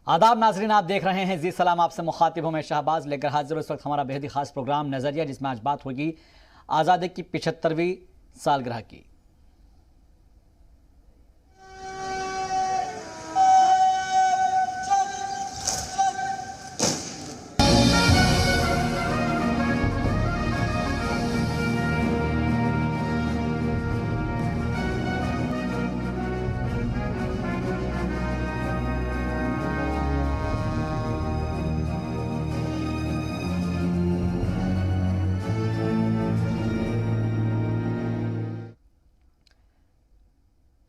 आदाब नाजरीन, आप देख रहे हैं जी सलाम। आपसे मुखातिब हूं मैं शहबाज, लेकर हाजिर इस वक्त हमारा बेहद ही खास प्रोग्राम नजरिया, जिसमें आज बात होगी आज़ादी की 75वीं सालगिरह की।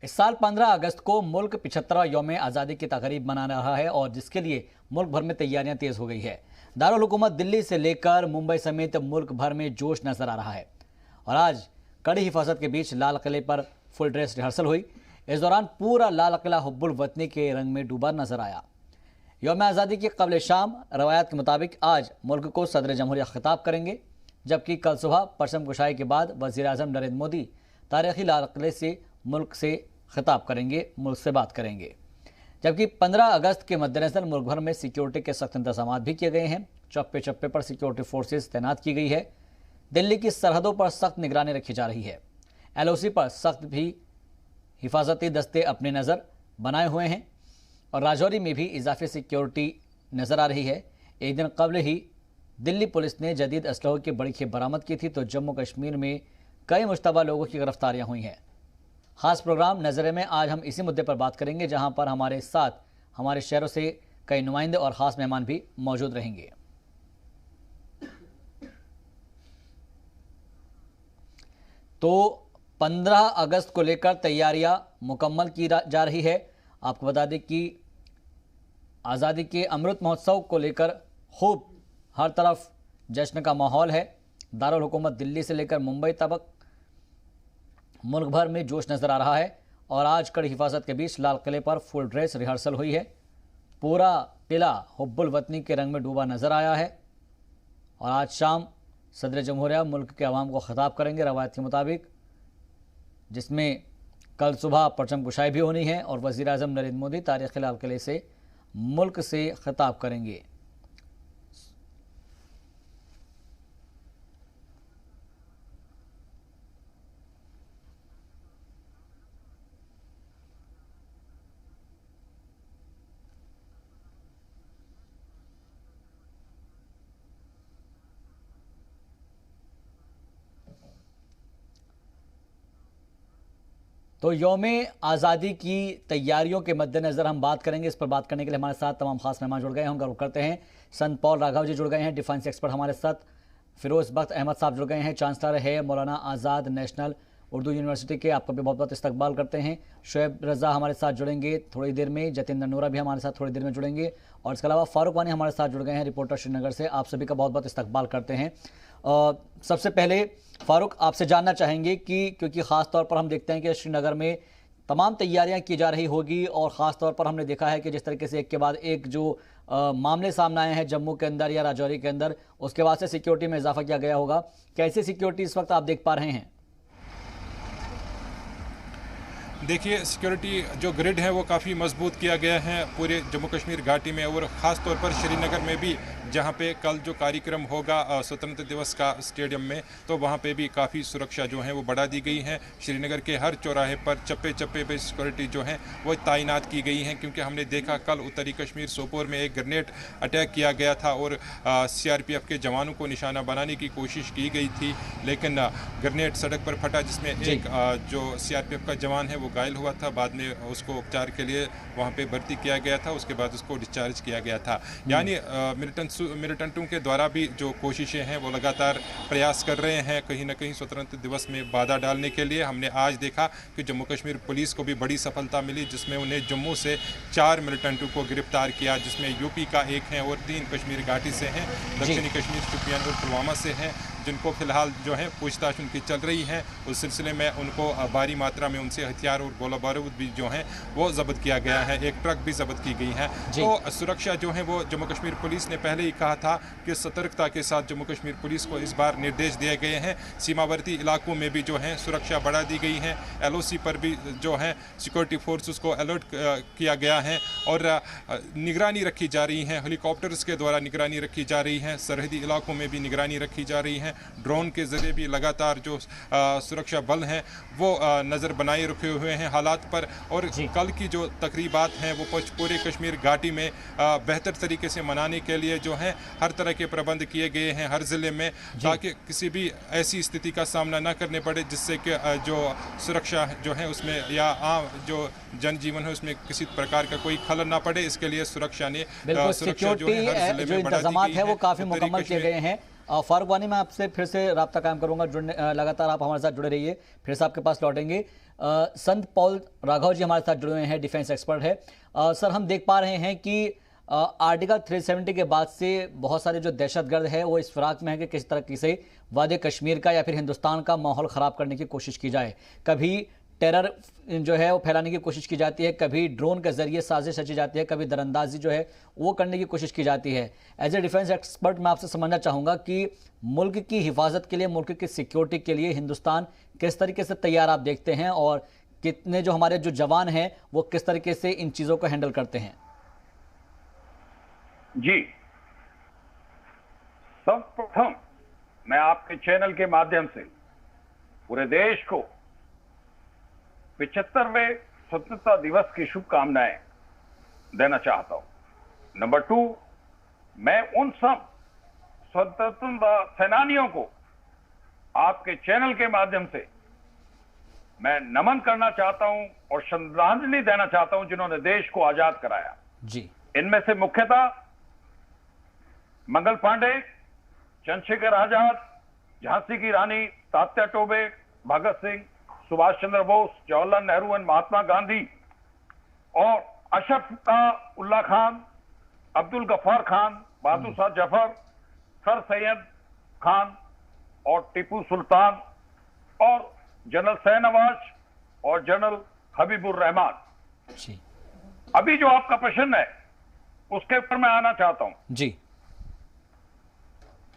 इस साल 15 अगस्त को मुल्क 75वां यौम आज़ादी की तकरीब मना रहा है और जिसके लिए मुल्क भर में तैयारियां तेज हो गई है। दारुल हुकूमत दिल्ली से लेकर मुंबई समेत मुल्क भर में जोश नजर आ रहा है और आज कड़ी हिफाजत के बीच लाल किले पर फुल ड्रेस रिहर्सल हुई। इस दौरान पूरा लाल किला हुब्बुल वतनी के रंग में डूबा नजर आया। यौम आज़ादी के कबल शाम रवायत के मुताबिक आज मुल्क को सदर जमहूरिया खिताब करेंगे, जबकि कल सुबह परचम कुशाई के बाद वज़ीर आज़म नरेंद्र मोदी तारीखी लाल किले से मुल्क से खिताब करेंगे, मुल्क से बात करेंगे। जबकि 15 अगस्त के मद्देनजर मुल्क भर में सिक्योरिटी के सख्त इंतजाम भी किए गए हैं। चप्पे चप्पे पर सिक्योरिटी फोर्सेस तैनात की गई है। दिल्ली की सरहदों पर सख्त निगरानी रखी जा रही है। LOC पर सख्त भी हिफाजती दस्ते अपनी नज़र बनाए हुए हैं और राजौरी में भी इजाफी सिक्योरिटी नज़र आ रही है। एक दिन कबल ही दिल्ली पुलिस ने जदीद असलहों की बड़ी खेप बरामद की थी, तो जम्मू कश्मीर में कई मुश्तबा लोगों की गिरफ्तारियां हुई हैं। खास प्रोग्राम नजरे में आज हम इसी मुद्दे पर बात करेंगे, जहां पर हमारे साथ हमारे शहरों से कई नुमाइंदे और ख़ास मेहमान भी मौजूद रहेंगे। तो 15 अगस्त को लेकर तैयारियां मुकम्मल की जा रही है। आपको बता दें कि आज़ादी के अमृत महोत्सव को लेकर खूब हर तरफ जश्न का माहौल है। दारुल हुकूमत दिल्ली से लेकर मुंबई तक मुल्क भर में जोश नज़र आ रहा है और आज कड़ी हिफाजत के बीच लाल किले पर फुल ड्रेस रिहर्सल हुई है। पूरा किला हुब्बुल वतनी के रंग में डूबा नज़र आया है और आज शाम सदर जमहूरिया मुल्क के अवाम को खिताब करेंगे रवायत के मुताबिक, जिसमें कल सुबह परचम कुशाई भी होनी है और वज़ीर आज़म नरेंद्र मोदी तारीख़ी लाल किले से मुल्क से खिताब करेंगे। तो यौम आज़ादी की तैयारियों के मद्देनज़र हम बात करेंगे। इस पर बात करने के लिए हमारे साथ तमाम खास मेहमान जुड़ गए हैं। हम गौरव करते हैं संत पॉल राघव जी जुड़ गए हैं, डिफेंस एक्सपर्ट हमारे साथ। फिरोज़ बख्त अहमद साहब जुड़ गए हैं, चांसलर है मौलाना आज़ाद नेशनल उर्दू यूनिवर्सिटी के, आपका भी बहुत बहुत इस्तकबाल करते हैं। शुएब रज़ा हमारे साथ जुड़ेंगे थोड़ी देर में, जतिन नूरा भी हमारे साथ थोड़ी देर में जुड़ेंगे और इसके अलावा फारूक वानी हमारे साथ जुड़ गए हैं, रिपोर्टर श्रीनगर से। आप सभी का बहुत बहुत इस्तकबाल करते हैं। सबसे पहले फारूक, आपसे जानना चाहेंगे कि क्योंकि ख़ास तौर पर हम देखते हैं कि श्रीनगर में तमाम तैयारियां की जा रही होगी और ख़ास तौर पर हमने देखा है कि जिस तरीके से एक के बाद एक जो मामले सामने आए हैं जम्मू के अंदर या राजौरी के अंदर, उसके बाद से सिक्योरिटी में इजाफा किया गया होगा। कैसे सिक्योरिटी इस वक्त आप देख पा रहे हैं? देखिए, सिक्योरिटी जो ग्रिड है वो काफ़ी मजबूत किया गया है पूरे जम्मू कश्मीर घाटी में और ख़ास तौर पर श्रीनगर में भी, जहाँ पे कल जो कार्यक्रम होगा स्वतंत्रता दिवस का स्टेडियम में, तो वहाँ पे भी काफ़ी सुरक्षा जो है वो बढ़ा दी गई है। श्रीनगर के हर चौराहे पर चप्पे चप्पे पे सिक्योरिटी जो है वो तैनात की गई हैं, क्योंकि हमने देखा कल उत्तरी कश्मीर सोपोर में एक ग्रेनेड अटैक किया गया था और CRPF के जवानों को निशाना बनाने की कोशिश की गई थी, लेकिन ग्रेनेड सड़क पर फटा, जिसमें एक जो CRPF का जवान है वो घायल हुआ था। बाद में उसको उपचार के लिए वहाँ पे भर्ती किया गया था, उसके बाद उसको डिस्चार्ज किया गया था। यानी मिलिटेंटों के द्वारा भी जो कोशिशें हैं वो लगातार प्रयास कर रहे हैं कहीं ना कहीं स्वतंत्रता दिवस में बाधा डालने के लिए। हमने आज देखा कि जम्मू कश्मीर पुलिस को भी बड़ी सफलता मिली, जिसमें उन्हें जम्मू से 4 मिलिटेंटों को गिरफ्तार किया, जिसमें यूपी का 1 है और 3 कश्मीर घाटी से हैं, दक्षिणी कश्मीर, शोपियान और पुलवामा से हैं। जिनको फिलहाल जो है पूछताछ उनकी चल रही है। उस सिलसिले में उनको भारी मात्रा में उनसे हथियार और गोला बारूद भी जो है वो जब्त किया गया है, एक ट्रक भी जब्त की गई है। तो सुरक्षा जो है वो जम्मू कश्मीर पुलिस ने पहले ही कहा था कि सतर्कता के साथ जम्मू कश्मीर पुलिस को इस बार निर्देश दिए गए हैं। सीमावर्ती इलाकों में भी जो है सुरक्षा बढ़ा दी गई है। LOC पर भी जो है सिक्योरिटी फोर्सेस को अलर्ट किया गया है और निगरानी रखी जा रही है। हेलीकॉप्टर्स के द्वारा निगरानी रखी जा रही है। सरहदी इलाकों में भी निगरानी रखी जा रही है। ड्रोन के जरिए भी लगातार जो सुरक्षा बल हैं वो नज़र बनाए रखे हुए हैं हालात पर। और कल की जो तकरीबात हैं वो पूरे कश्मीर घाटी में बेहतर तरीके से मनाने के लिए जो है हर तरह के प्रबंध किए गए हैं हर ज़िले में, ताकि किसी भी ऐसी स्थिति का सामना न करने पड़े जिससे कि जो सुरक्षा जो है उसमें या आम जो जनजीवन है उसमें किसी प्रकार का कोई खलल ना पड़े। इसके लिए सुरक्षा ने सिक्योरिटी जो इंतजाम है वो काफ़ी मुकम्मल किए गए हैं। फारूक वानी, मैं आपसे फिर से रब्ता कायम करूंगा, जुड़ने लगातार आप हमारे साथ जुड़े रहिए, फिर से आपके पास लौटेंगे। संत पॉल राघव जी हमारे साथ जुड़े हुए हैं, डिफेंस एक्सपर्ट है। सर, हम देख पा रहे हैं कि आर्टिकल 370 के बाद से बहुत सारे जो दहशतगर्द है वो इस फिराक में है कि किस तरह से वादी कश्मीर का या फिर हिंदुस्तान का माहौल ख़राब करने की कोशिश की जाए। कभी टेरर जो है वो फैलाने की कोशिश की जाती है, कभी ड्रोन के जरिए साजिश रची जाती है, कभी दरअंदाजी जो है वो करने की कोशिश की जाती है। एज ए डिफेंस एक्सपर्ट मैं आपसे समझना चाहूँगा कि मुल्क की हिफाजत के लिए, मुल्क की सिक्योरिटी के लिए हिंदुस्तान किस तरीके से तैयार आप देखते हैं और कितने जो हमारे जो जवान हैं वो किस तरीके से इन चीज़ों को हैंडल करते हैं? जी, सर्वप्रथम मैं आपके चैनल के माध्यम से पूरे देश को 75वें स्वतंत्रता दिवस की शुभकामनाएं देना चाहता हूं। नंबर 2, मैं उन सब स्वतंत्रता सेनानियों को आपके चैनल के माध्यम से मैं नमन करना चाहता हूं और श्रद्धांजलि देना चाहता हूं जिन्होंने देश को आजाद कराया जी। इनमें से मुख्यतः मंगल पांडे, चंद्रशेखर आजाद, झांसी की रानी तात्या टोबे, भगत सिंह, सुभाष चंद्र बोस, जवाहरलाल नेहरू एंड महात्मा गांधी और अशरफ उल्लाह खान, अब्दुल गफ्फार खान, बहादुर शाह जफर, सर सैयद खान और टीपू सुल्तान और जनरल शहनवाज और जनरल हबीबुर रहमान। जी। अभी जो आपका प्रश्न है उसके ऊपर मैं आना चाहता हूं। जी।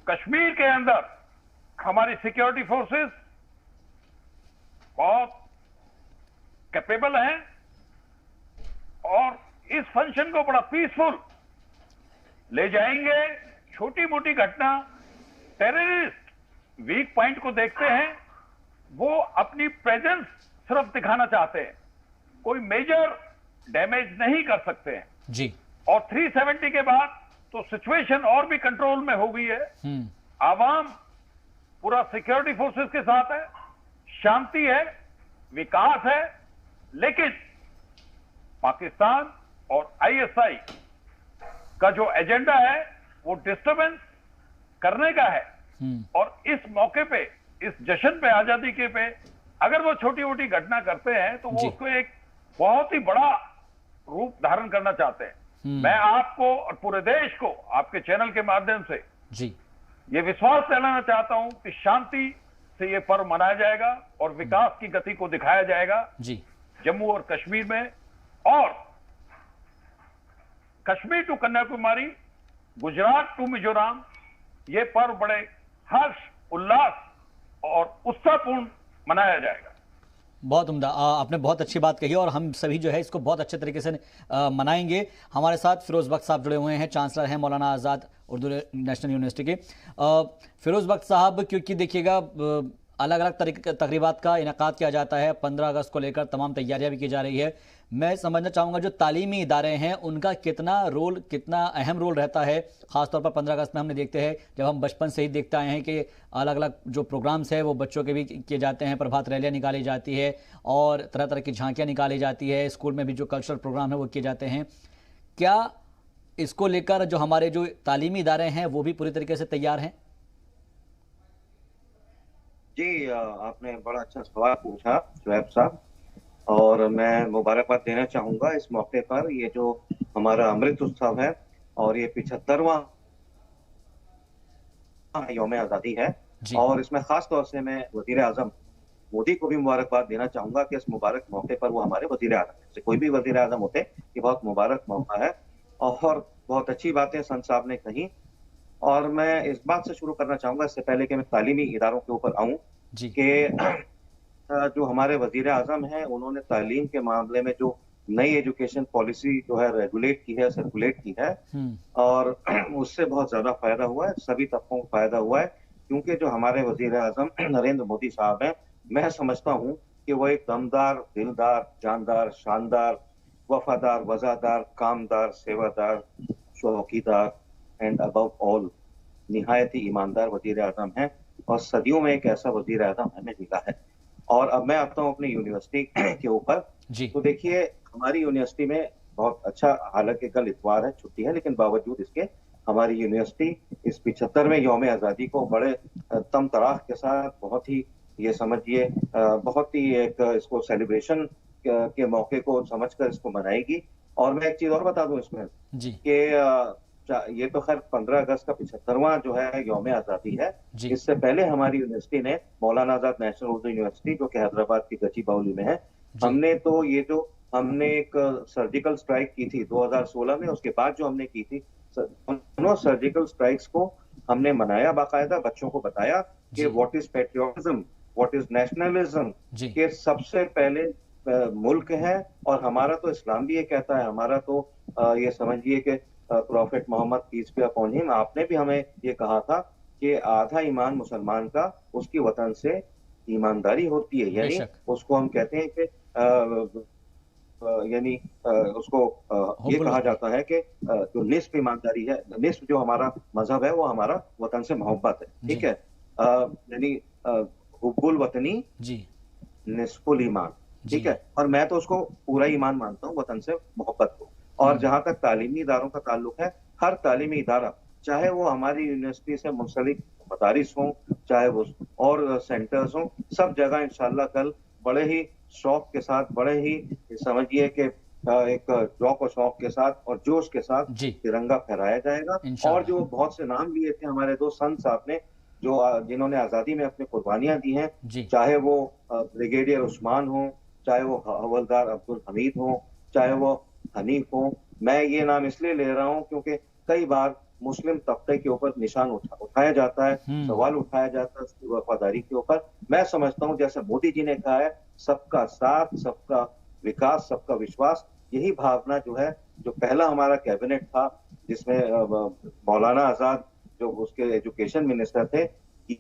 कश्मीर के अंदर हमारी सिक्योरिटी फोर्सेस बहुत कैपेबल हैं और इस फंक्शन को बड़ा पीसफुल ले जाएंगे। छोटी मोटी घटना, टेररिस्ट वीक पॉइंट को देखते हैं, वो अपनी प्रेजेंस सिर्फ दिखाना चाहते हैं, कोई मेजर डैमेज नहीं कर सकते हैं जी। और 370 के बाद तो सिचुएशन और भी कंट्रोल में हो गई है। आवाम पूरा सिक्योरिटी फोर्सेस के साथ है, शांति है, विकास है, लेकिन पाकिस्तान और ISI का जो एजेंडा है वो डिस्टर्बेंस करने का है। और इस मौके पे, इस जश्न पे, आजादी के पे अगर वो छोटी मोटी घटना करते हैं तो वो उसको एक बहुत ही बड़ा रूप धारण करना चाहते हैं। मैं आपको और पूरे देश को आपके चैनल के माध्यम से जी ये विश्वास दिलाना चाहता हूं कि शांति से ये पर्व मनाया जाएगा और विकास की गति को दिखाया जाएगा जी जम्मू और कश्मीर में। और कश्मीर टू कन्याकुमारी, गुजरात टू मिजोरम, ये पर्व बड़े हर्ष, उल्लास और उत्साहपूर्ण मनाया जाएगा। बहुत उम्दा, आपने बहुत अच्छी बात कही और हम सभी जो है इसको बहुत अच्छे तरीके से मनाएंगे। हमारे साथ फिरोज बख्श साहब जुड़े हुए हैं, चांसलर हैं मौलाना आज़ाद उर्दू नेशनल यूनिवर्सिटी के। फिरोज बख्श साहब, क्योंकि देखिएगा अलग अलग तकरीबात का इनेकाद किया जाता है, 15 अगस्त को लेकर तमाम तैयारियां भी की जा रही है। मैं समझना चाहूँगा जो तालीमी इदारे हैं उनका कितना अहम रोल रहता है, ख़ासतौर पर 15 अगस्त में हमने देखते हैं, जब हम बचपन से ही देखते आए हैं कि अलग अलग जो प्रोग्राम्स है वो बच्चों के भी किए जाते हैं, प्रभात रैलियाँ निकाली जाती है और तरह तरह की झांकियाँ निकाली जाती है, स्कूल में भी जो कल्चरल प्रोग्राम है वो किए जाते हैं। क्या इसको लेकर जो हमारे जो तालीमी इदारे हैं वो भी पूरी तरीके से तैयार हैं? जी, आपने बड़ा अच्छा सवाल पूछा शुएब साहब, और मैं मुबारकबाद देना चाहूँगा इस मौके पर। ये जो हमारा अमृत उत्सव है और ये 75वां यौम आज़ादी है, जी। और इसमें खास तौर से मैं वजीर आजम मोदी को भी मुबारकबाद देना चाहूंगा कि इस मुबारक मौके पर वो हमारे वजीर आजम हैं। कोई भी वजीर आजम होते, ये बहुत मुबारक मौका है और बहुत अच्छी बातें संत साहब ने कही। और मैं इस बात से शुरू करना चाहूंगा, इससे पहले कि मैं तालीमी इदारों के ऊपर आऊं, जी। कि जो हमारे वजीर आजम हैं, उन्होंने तालीम के मामले में जो नई एजुकेशन पॉलिसी जो है रेगुलेट की है, सर्कुलेट की है, और उससे बहुत ज्यादा फायदा हुआ है, सभी तबकों को फायदा हुआ है। क्योंकि जो हमारे वजीर आजम नरेंद्र मोदी साहब हैं, मैं समझता हूं कि वो एक दमदार, दिलदार, जानदार, शानदार, वफादार, वजादार, कामदार, सेवादार, शौकीदार एंड अबव ऑल निहायत ही ईमानदार वजीर आजम हैं। और सदियों में एक ऐसा वजीर आजम हमें मिला है। और अब मैं आता हूं अपनी यूनिवर्सिटी के ऊपर। जी। तो देखिए, हमारी यूनिवर्सिटी में बहुत अच्छा, हालांकि कल इतवार है, छुट्टी है, लेकिन बावजूद इसके हमारी यूनिवर्सिटी इस 75वें यौम आज़ादी को बड़े तम तराह के साथ, बहुत ही, ये समझिए, बहुत ही एक इसको सेलिब्रेशन के मौके को समझकर इसको मनाएगी। और मैं एक चीज और बता दूं इसमें जी। कि ये तो खैर 15 अगस्त का 75वां जो है यौम आज़ादी है। जी। इससे पहले हमारी यूनिवर्सिटी ने, मौलाना आजाद नेशनल उर्दू यूनिवर्सिटी जो कि हैदराबाद की गचीबाउली में है, हमने तो ये जो हमने एक सर्जिकल स्ट्राइक की थी 2016 में, उसके बाद जो हमने की थी, दोनों सर्जिकल स्ट्राइक्स को हमने मनाया, बाकायदा बच्चों को बताया कि what is patriotism, what is nationalism, के सबसे पहले मुल्क है। और हमारा तो इस्लाम भी ये कहता है, हमारा तो ये समझिए कि prophet Muhammad peace be upon him, आपने भी हमें ये कहा था कि आधा ईमान मुसलमान का उसकी वतन से ईमानदारी होती है। यानी उसको हम कहते हैं कि यानी उसको ये कहा जाता है कि जो निस्फ ईमानदारी है, निस्फ जो हमारा मजहब है, वो हमारा वतन से मोहब्बत है। ठीक है, यानी हुब्बुल वतनी निस्फुल ईमान। ठीक है, और मैं तो उसको पूरा ईमान मानता हूँ, वतन से मोहब्बत को। और जहां तक तालीमी इदारों का ताल्लुक है, हर तालीमी इदारा, चाहे वो हमारी यूनिवर्सिटी से मुंसलिक मदारिस हों, चाहे वो और सेंटर्स हों, सब जगह इंशाल्लाह कल बड़े ही शौक के साथ, बड़े ही समझिए कि एक शौक और शौक के साथ और जोश के साथ तिरंगा फहराया जाएगा। और जो बहुत से नाम लिए थे हमारे दो संत साहब ने, जो जिन्होंने आजादी में अपनी कुर्बानियां दी हैं, चाहे वो ब्रिगेडियर उस्मान हो, चाहे वो हवलदार अब्दुल हमीद हो, चाहे वो हनीफ हो। मैं ये नाम इसलिए ले रहा हूँ क्योंकि कई बार मुस्लिम तबके के ऊपर निशान उठाया जाता है, सवाल उठाया जाता है उसकी वफादारी के ऊपर। मैं समझता हूँ, जैसे मोदी जी ने कहा है, सबका साथ, सबका विकास, सबका विश्वास, यही भावना जो है, जो पहला हमारा कैबिनेट था जिसमें मौलाना आजाद जो उसके एजुकेशन मिनिस्टर थे,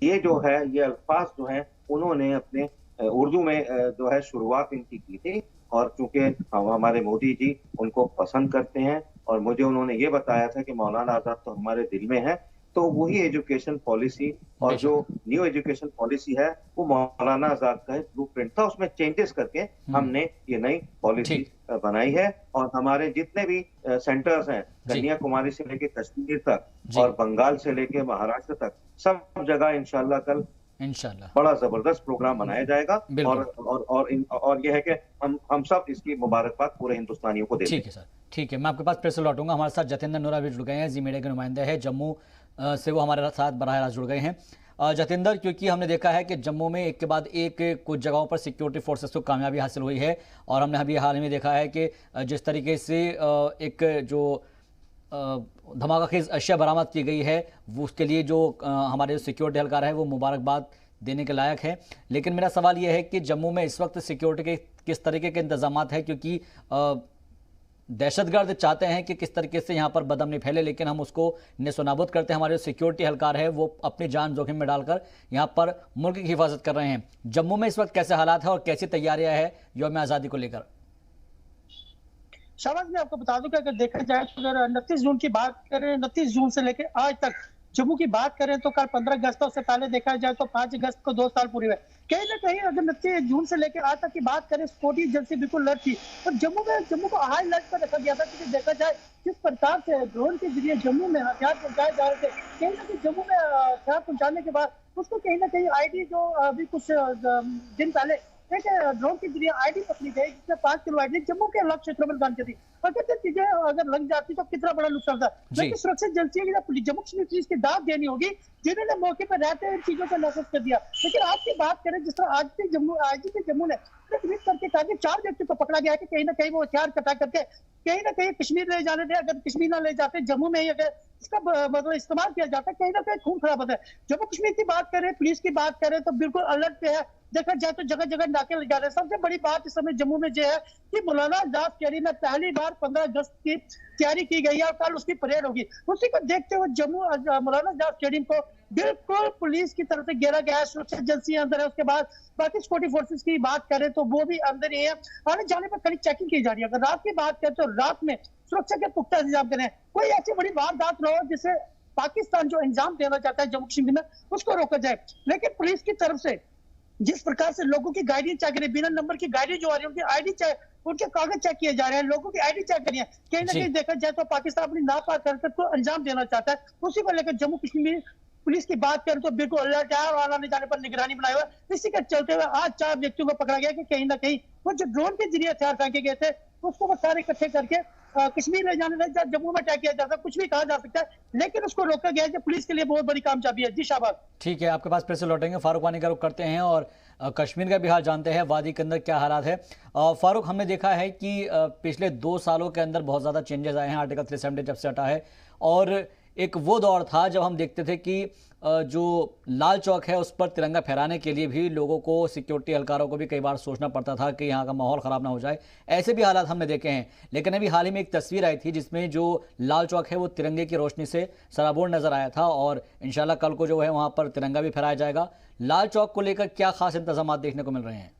ये जो है, ये अल्फाज जो है, उन्होंने अपने उर्दू में जो है शुरुआत इनकी की थी। और चूंकि हमारे मोदी जी उनको पसंद करते हैं, और मुझे उन्होंने ये बताया था कि मौलाना आजाद तो हमारे दिल में है, तो वही एजुकेशन पॉलिसी और जो न्यू एजुकेशन पॉलिसी है, वो मौलाना आजाद का ब्लूप्रिंट था। उसमें चेंजेस करके हमने ये नई पॉलिसी बनाई है। और हमारे जितने भी सेंटर्स हैं, कन्याकुमारी से लेके कश्मीर तक और बंगाल से लेके महाराष्ट्र तक, सब जगह इंशाल्लाह बड़ा जबरदस्त प्रोग्राम मनाया जाएगा। और यह है कि हम सब इसकी मुबारकबाद पूरे हिंदुस्तानियों को देते हैं। ठीक है सर, ठीक है, मैं आपके पास फिर से लौटूंगा। हमारे साथ जतेंद्र नोरा भी जुड़ गए हैं, जी मीडिया के नुमाइंदे हैं जम्मू से, वो हमारे साथ बराह रास्त जुड़ गए हैं। जतेंद्र, क्योंकि हमने देखा है कि जम्मू में एक के बाद एक कुछ जगहों पर सिक्योरिटी फोर्सेस को कामयाबी हासिल हुई है, और हमने अभी हाल में देखा है कि जिस तरीके से एक जो धमाकाखेज अशिया बरामद की गई है, वो उसके लिए जो हमारे सिक्योरिटी एहलकार है वो मुबारकबाद देने के लायक है। लेकिन मेरा सवाल यह है कि जम्मू में इस वक्त सिक्योरिटी के किस तरीके के इंतजामात हैं, क्योंकि दहशतगर्द चाहते हैं कि किस तरीके से यहाँ पर बदअमनी फैले, लेकिन हम उसको नेस्तनाबूद करते हैं। हमारे सिक्योरिटी एहलकार है वो अपनी जान जोखिम में डालकर यहाँ पर मुल्क की हिफाजत कर रहे हैं। जम्मू में इस वक्त कैसे हालात है और कैसी तैयारियां है यौम आज़ादी को लेकर? शाहबाज, मैं आपको बता दूं कि अगर देखा जाए तो अगर 29 जून की बात करें, 29 जून से लेकर आज तक जम्मू की बात करें तो कल 15 अगस्त, से पहले देखा जाए तो 5 अगस्त को 2 साल पूरे हुए। कहीं ना कहीं अगर 29 जून से लेकर आज तक की बात करें, सिक्योरिटी एजेंसी बिल्कुल अलर्ट थी। और जम्मू को हाई अलर्ट पर रखा गया था, क्योंकि देखा जाए किस प्रकार से ड्रोन के जरिए जम्मू में हथियार पहुंचाए जा रहे थे। कहीं ना कहीं जम्मू में हथियार पहुंचाने के बाद उसको कहीं ना कहीं आईडी जो अभी कुछ दिन पहले एक ड्रोन के जरिए आईडी पकड़ी गई जिसमें 5 किलो आईडी जम्मू के अलग क्षेत्रों में गांजा थी। अगर ये चीजें अगर लग जाती तो कितना बड़ा नुकसान था। लेकिन सुरक्षा एजेंसी की जम्मू कश्मीर पुलिस की दाद देनी होगी जिन्होंने मौके पर रहते इन चीजों को नाफिज कर दिया। लेकिन आज की बात करें, जिस तरह आज के जम्मू ने ट्वीट करके कहा कि 4 व्यक्तियों को पकड़ा गया है कि कहीं ना कहीं वो हथियार कटा करके कहीं ना कहीं कश्मीर ले जाने थे। अगर कश्मीर ना ले जाते, जम्मू में ही अगर इसका मतलब इस्तेमाल किया जाता है, कहीं ना कहीं खून खराब होता है। जम्मू कश्मीर की बात करें, पुलिस की बात करें तो बिल्कुल अलर्ट पे है। देखा जाए तो जगह जगह नाके लगे जा रहे हैं। सबसे बड़ी बात इस समय जम्मू में जो है कि मौलाना आजाद स्टेडियम में पहली बार 15 अगस्त की तैयारी की गई है और कल उसकी परेड होगी। उसी को देखते हुए जम्मू मौलाना आजाद स्टेडियम को बिल्कुल पुलिस की तरफ से घेरा गया है। सुरक्षा एजेंसी अंदर है। उसके बाद बाकी सिक्योरिटी फोर्सेस की बात करें तो वो भी अंदर ही है। आने जाने पर कड़ी चेकिंग की जा रही है। अगर रात की बात करें तो रात में सुरक्षा के पुख्ता इंतजाम करें। कोई ऐसी बड़ी वारदात न हो जिसे पाकिस्तान जो इंजाम देना चाहता है जम्मू कश्मीर में उसको रोका जाए। लेकिन पुलिस की तरफ से जिस प्रकार से लोगों की गाड़ी चेक करें, बिना नंबर की गाड़ी जो आ रही है उनकी आईडी चेक, उनके कागज चेक किए जा रहे हैं, लोगों की आईडी चेक करिए। कहीं ना कहीं देखा जाए तो पाकिस्तान अपनी नापाक हरकत को अंजाम देना चाहता है। उसी को लेकर जम्मू कश्मीर पुलिस की बात करें तो बिल्कुल अलर्ट है और आने जाने पर निगरानी बनाई हुआ है। इसी के चलते हुए आज 4 व्यक्तियों को पकड़ा गया कि कहीं ना कहीं वो जो ड्रोन के जरिए हथियार फेंके गए थे उसको वो सारे इकट्ठे करके कश्मीर ले जाने लगे। जम्मू में अटैक किया जा सकता, कुछ भी कहा जा सकता है, लेकिन उसको रोका गया जो पुलिस के लिए बहुत बड़ी कामयाबी है। जी शाहबाज। ठीक है, आपके पास फिर से लौटेंगे। फारूक वानी का रुख करते हैं और कश्मीर का भी हाल जानते हैं, वादी के अंदर क्या हालात है। फारूक, हमने देखा है कि पिछले 2 सालों के अंदर बहुत ज़्यादा चेंजेस आए हैं। आर्टिकल 370 जब से हटा है और एक वो दौर था जब हम देखते थे कि जो लाल चौक है उस पर तिरंगा फहराने के लिए भी लोगों को, सिक्योरिटी एहलकारों को भी कई बार सोचना पड़ता था कि यहाँ का माहौल ख़राब ना हो जाए। ऐसे भी हालात हमने देखे हैं। लेकिन अभी हाल ही में एक तस्वीर आई थी जिसमें जो लाल चौक है वो तिरंगे की रोशनी से सराबोर नजर आया था और इंशाल्लाह कल को जो है वहाँ पर तिरंगा भी फहराया जाएगा। लाल चौक को लेकर क्या खास इंतजाम देखने को मिल रहे हैं?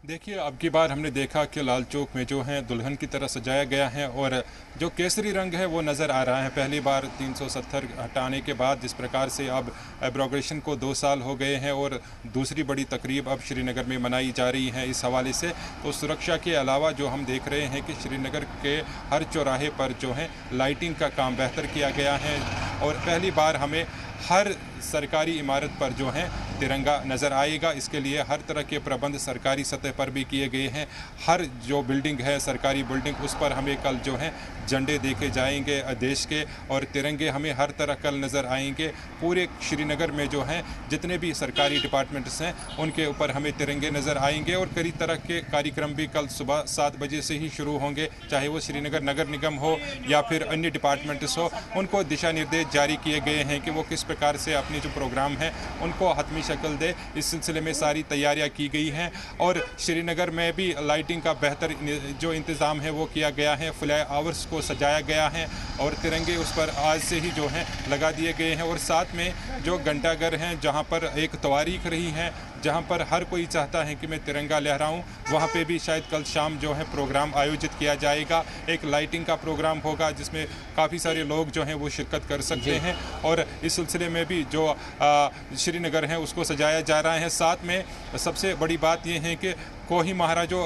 देखिए, अब की बार हमने देखा कि लाल चौक में जो है दुल्हन की तरह सजाया गया है और जो केसरी रंग है वो नज़र आ रहा है। पहली बार 370 हटाने के बाद जिस प्रकार से अब एब्रोगेशन को 2 साल हो गए हैं और दूसरी बड़ी तकरीब अब श्रीनगर में मनाई जा रही है इस हवाले से, तो सुरक्षा के अलावा जो हम देख रहे हैं कि श्रीनगर के हर चौराहे पर जो है लाइटिंग का काम बेहतर किया गया है और पहली बार हमें हर सरकारी इमारत पर जो है तिरंगा नज़र आएगा। इसके लिए हर तरह के प्रबंध सरकारी सतह पर भी किए गए हैं। हर जो बिल्डिंग है, सरकारी बिल्डिंग, उस पर हमें कल जो है झंडे देखे जाएंगे देश के और तिरंगे हमें हर तरह कल नज़र आएंगे। पूरे श्रीनगर में जो है जितने भी सरकारी डिपार्टमेंट्स हैं उनके ऊपर हमें तिरंगे नज़र आएंगे और कई तरह के कार्यक्रम भी कल सुबह 7 बजे से ही शुरू होंगे। चाहे वो श्रीनगर नगर निगम हो या फिर अन्य डिपार्टमेंट्स हो, उनको दिशा निर्देश जारी किए गए हैं कि वो किस प्रकार से अपने जो प्रोग्राम है उनको हतमी शक्ल दे। इस सिलसिले में सारी तैयारियां की गई हैं और श्रीनगर में भी लाइटिंग का बेहतर जो इंतज़ाम है वो किया गया है। फ्लाई ओवर्स को सजाया गया है और तिरंगे उस पर आज से ही जो है लगा दिए गए हैं और साथ में जो घंटाघर हैं जहां पर एक तवारीख रही है, जहां पर हर कोई चाहता है कि मैं तिरंगा लहराऊं, वहां पे भी शायद कल शाम जो है प्रोग्राम आयोजित किया जाएगा। एक लाइटिंग का प्रोग्राम होगा जिसमें काफ़ी सारे लोग जो हैं वो शिरकत कर सकते हैं और इस सिलसिले में भी जो श्रीनगर है उसको सजाया जा रहा है। साथ में सबसे बड़ी बात यह है कि कोही महारा जो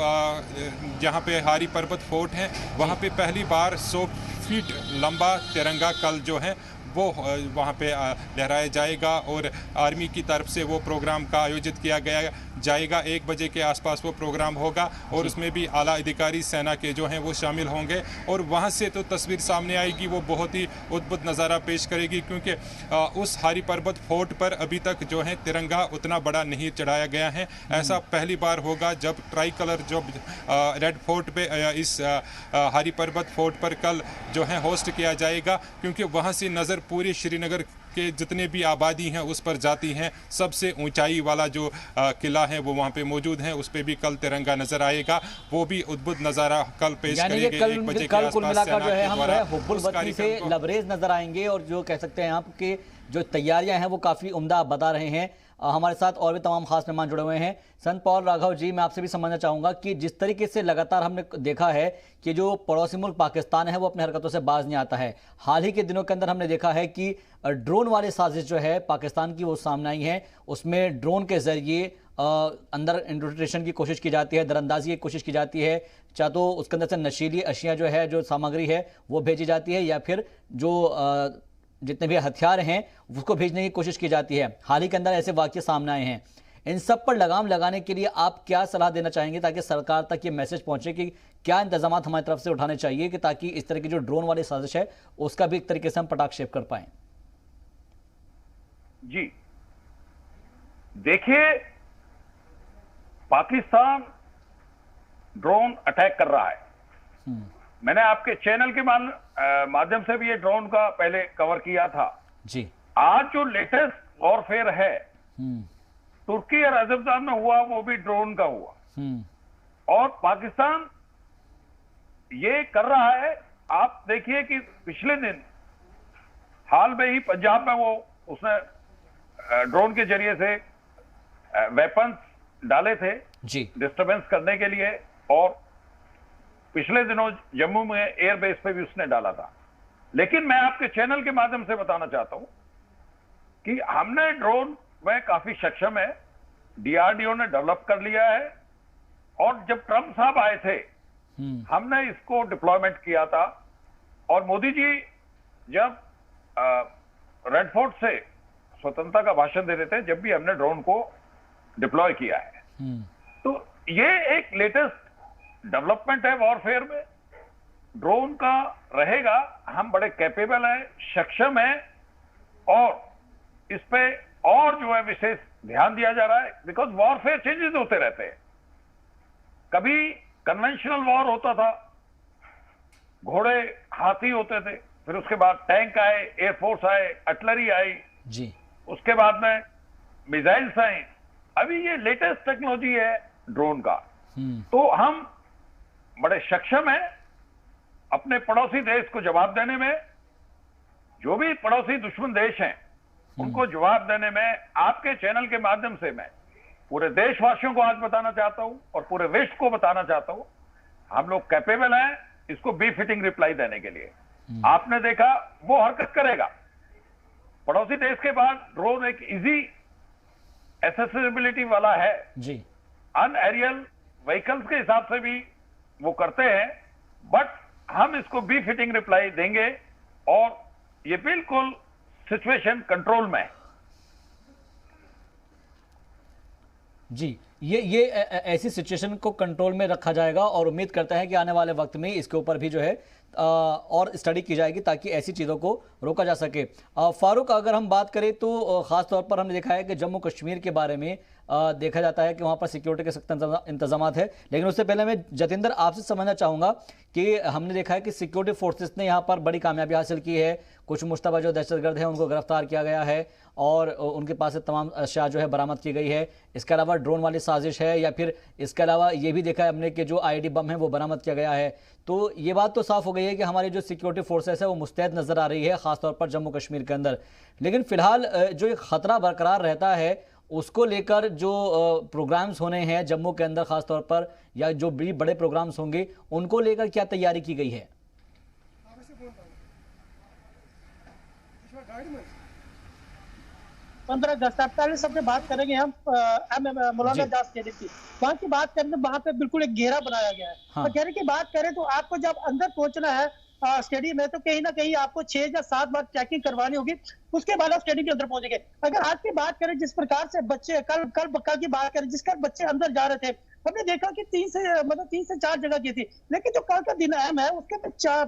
जहाँ पे हारी पर्वत फोर्ट है वहाँ पे पहली बार 100 फीट लंबा तिरंगा कल जो है वो वहाँ पे लहराया जाएगा और आर्मी की तरफ से वो प्रोग्राम का आयोजित किया गया जाएगा। 1 बजे के आसपास वो प्रोग्राम होगा और उसमें भी आला अधिकारी सेना के जो हैं वो शामिल होंगे और वहाँ से तो तस्वीर सामने आएगी, वो बहुत ही अद्भुत नज़ारा पेश करेगी क्योंकि उस हारी पर्वत फोर्ट पर अभी तक जो है तिरंगा उतना बड़ा नहीं चढ़ाया गया है। ऐसा पहली बार होगा जब ट्राई कलर जो रेड फोर्ट पे इस हारी पर्वत फोर्ट पर कल जो है होस्ट किया जाएगा क्योंकि वहाँ से नज़र पूरे श्रीनगर के जितने भी आबादी हैं उस पर जाती हैं। सबसे ऊंचाई वाला जो किला है वो वहाँ पे मौजूद है, उस पे भी कल तिरंगा नजर आएगा। वो भी अद्भुत नज़ारा कल पेश करेंगे। 1 बजे के आसपास कुल मिलाकर जो है हम हुब्बुल उस वतनी से लबरेज नजर आएंगे और जो कह सकते हैं आपके जो तैयारियां हैं वो काफ़ी उम्दा बता रहे हैं। हमारे साथ और भी तमाम खास मेहमान जुड़े हुए हैं। संत पॉल राघव जी, मैं आपसे भी समझना चाहूँगा कि जिस तरीके से लगातार हमने देखा है कि जो पड़ोसी मुल्क पाकिस्तान है वो अपनी हरकतों से बाज नहीं आता है। हाल ही के दिनों के अंदर हमने देखा है कि ड्रोन वाली साजिश जो है पाकिस्तान की वो सामने आई है, उसमें ड्रोन के जरिए अंदर इन्फिल्ट्रेशन की कोशिश की जाती है, दरअंदाजी की कोशिश की जाती है, चाहे तो उसके अंदर से नशीली अशिया जो है, जो सामग्री है वो भेजी जाती है या फिर जो जितने भी हथियार हैं उसको भेजने की कोशिश की जाती है। हाल ही के अंदर ऐसे वाक़ये सामने आए हैं। इन सब पर लगाम लगाने के लिए आप क्या सलाह देना चाहेंगे ताकि सरकार तक ये मैसेज पहुंचे कि क्या इंतजाम हमारी तरफ से उठाने चाहिए कि ताकि इस तरह की जो ड्रोन वाली साजिश है उसका भी एक तरीके से हम पटाक्षेप कर पाए? जी देखिए, पाकिस्तान ड्रोन अटैक कर रहा है। मैंने आपके चैनल के माध्यम से भी ये ड्रोन का पहले कवर किया था जी। आज जो लेटेस्ट वॉरफेयर है तुर्की और अजरबैजान में हुआ, वो भी ड्रोन का हुआ। और पाकिस्तान ये कर रहा है, आप देखिए कि पिछले दिन हाल में ही पंजाब में वो उसने ड्रोन के जरिए से वेपन्स डाले थे जी, डिस्टरबेंस करने के लिए, और पिछले दिनों जम्मू में एयरबेस पे भी उसने डाला था। लेकिन मैं आपके चैनल के माध्यम से बताना चाहता हूं कि हमने ड्रोन में काफी सक्षम है, डीआरडीओ ने डेवलप कर लिया है, और जब ट्रंप साहब आए थे हमने इसको डिप्लॉयमेंट किया था। और मोदी जी जब रेड फोर्ट से स्वतंत्रता का भाषण दे रहे थे, जब भी हमने ड्रोन को डिप्लॉय किया है। तो ये एक लेटेस्ट डेवलपमेंट है वॉरफेयर में, ड्रोन का रहेगा। हम बड़े कैपेबल हैं, सक्षम हैं, और इस पे और जो है विशेष ध्यान दिया जा रहा है, बिकॉज वॉरफेयर चेंजेस होते रहते हैं। कभी कन्वेंशनल वॉर होता था, घोड़े हाथी होते थे, फिर उसके बाद टैंक आए, एयरफोर्स आए, आर्टिलरी आई जी, उसके बाद में मिसाइल्स आए, अभी ये लेटेस्ट टेक्नोलॉजी है ड्रोन का। तो हम बड़े सक्षम हैं अपने पड़ोसी देश को जवाब देने में। जो भी पड़ोसी दुश्मन देश हैं उनको जवाब देने में आपके चैनल के माध्यम से मैं पूरे देशवासियों को आज बताना चाहता हूं और पूरे विश्व को बताना चाहता हूं, हम लोग कैपेबल हैं इसको बी फिटिंग रिप्लाई देने के लिए। आपने देखा वो हरकत करेगा। पड़ोसी देश के बाद ड्रोन एक इजी एक्सेसिबिलिटी वाला है जी, अनएरियल व्हीकल्स के हिसाब से भी वो करते हैं, बट हम इसको बी फिटिंग रिप्लाई देंगे और ये बिल्कुल सिचुएशन कंट्रोल में है। जी, ये ऐसी सिचुएशन को कंट्रोल में रखा जाएगा और उम्मीद करते हैं कि आने वाले वक्त में इसके ऊपर भी जो है और स्टडी की जाएगी ताकि ऐसी चीज़ों को रोका जा सके। फारूक, अगर हम बात करें तो ख़ास तौर पर हमने देखा है कि जम्मू कश्मीर के बारे में देखा जाता है कि वहाँ पर सिक्योरिटी के सख्त इंतजाम है, लेकिन उससे पहले मैं जतिंदर आपसे समझना चाहूँगा कि हमने देखा है कि सिक्योरिटी फोर्सेस ने यहाँ पर बड़ी कामयाबी हासिल की है। कुछ मुश्तबा जो दहशतगर्द हैं उनको गिरफ्तार किया गया है और उनके पास से तमाम अशिया जो है बरामद की गई है। इसके अलावा ड्रोन वाली साजिश है या फिर इसके अलावा ये भी देखा है हमने कि जो आईडी बम है वो बरामद किया गया है। तो ये बात तो साफ हो गई है कि हमारी जो सिक्योरिटी फोर्सेस है वो मुस्तैद नज़र आ रही है, ख़ासतौर पर जम्मू कश्मीर के अंदर। लेकिन फिलहाल जो एक ख़तरा बरकरार रहता है उसको लेकर जो प्रोग्राम्स होने हैं जम्मू के अंदर ख़ास तौर पर, या जो भी बड़े प्रोग्राम्स होंगे उनको लेकर क्या तैयारी की गई है? 15 अगस्त पहले सबसे बात करेंगे हम मौलाना आजाद स्टेडियम की। वहाँ की बात करें तो वहाँ पे बिल्कुल एक घेरा बनाया गया है। हाँ। घेरे की बात करें तो आपको जब अंदर पहुंचना है स्टेडियम में तो कहीं ना कहीं आपको 6 या 7 बार चेकिंग करवानी होगी, उसके बाद आप स्टेडियम के अंदर पहुंचेंगे। अगर आज की बात करें जिस प्रकार से बच्चे कल की बात करें जिसका बच्चे अंदर जा रहे थे, हमने देखा कि 3 से 4 जगह की थी, लेकिन जो कल का दिन अहम है उसके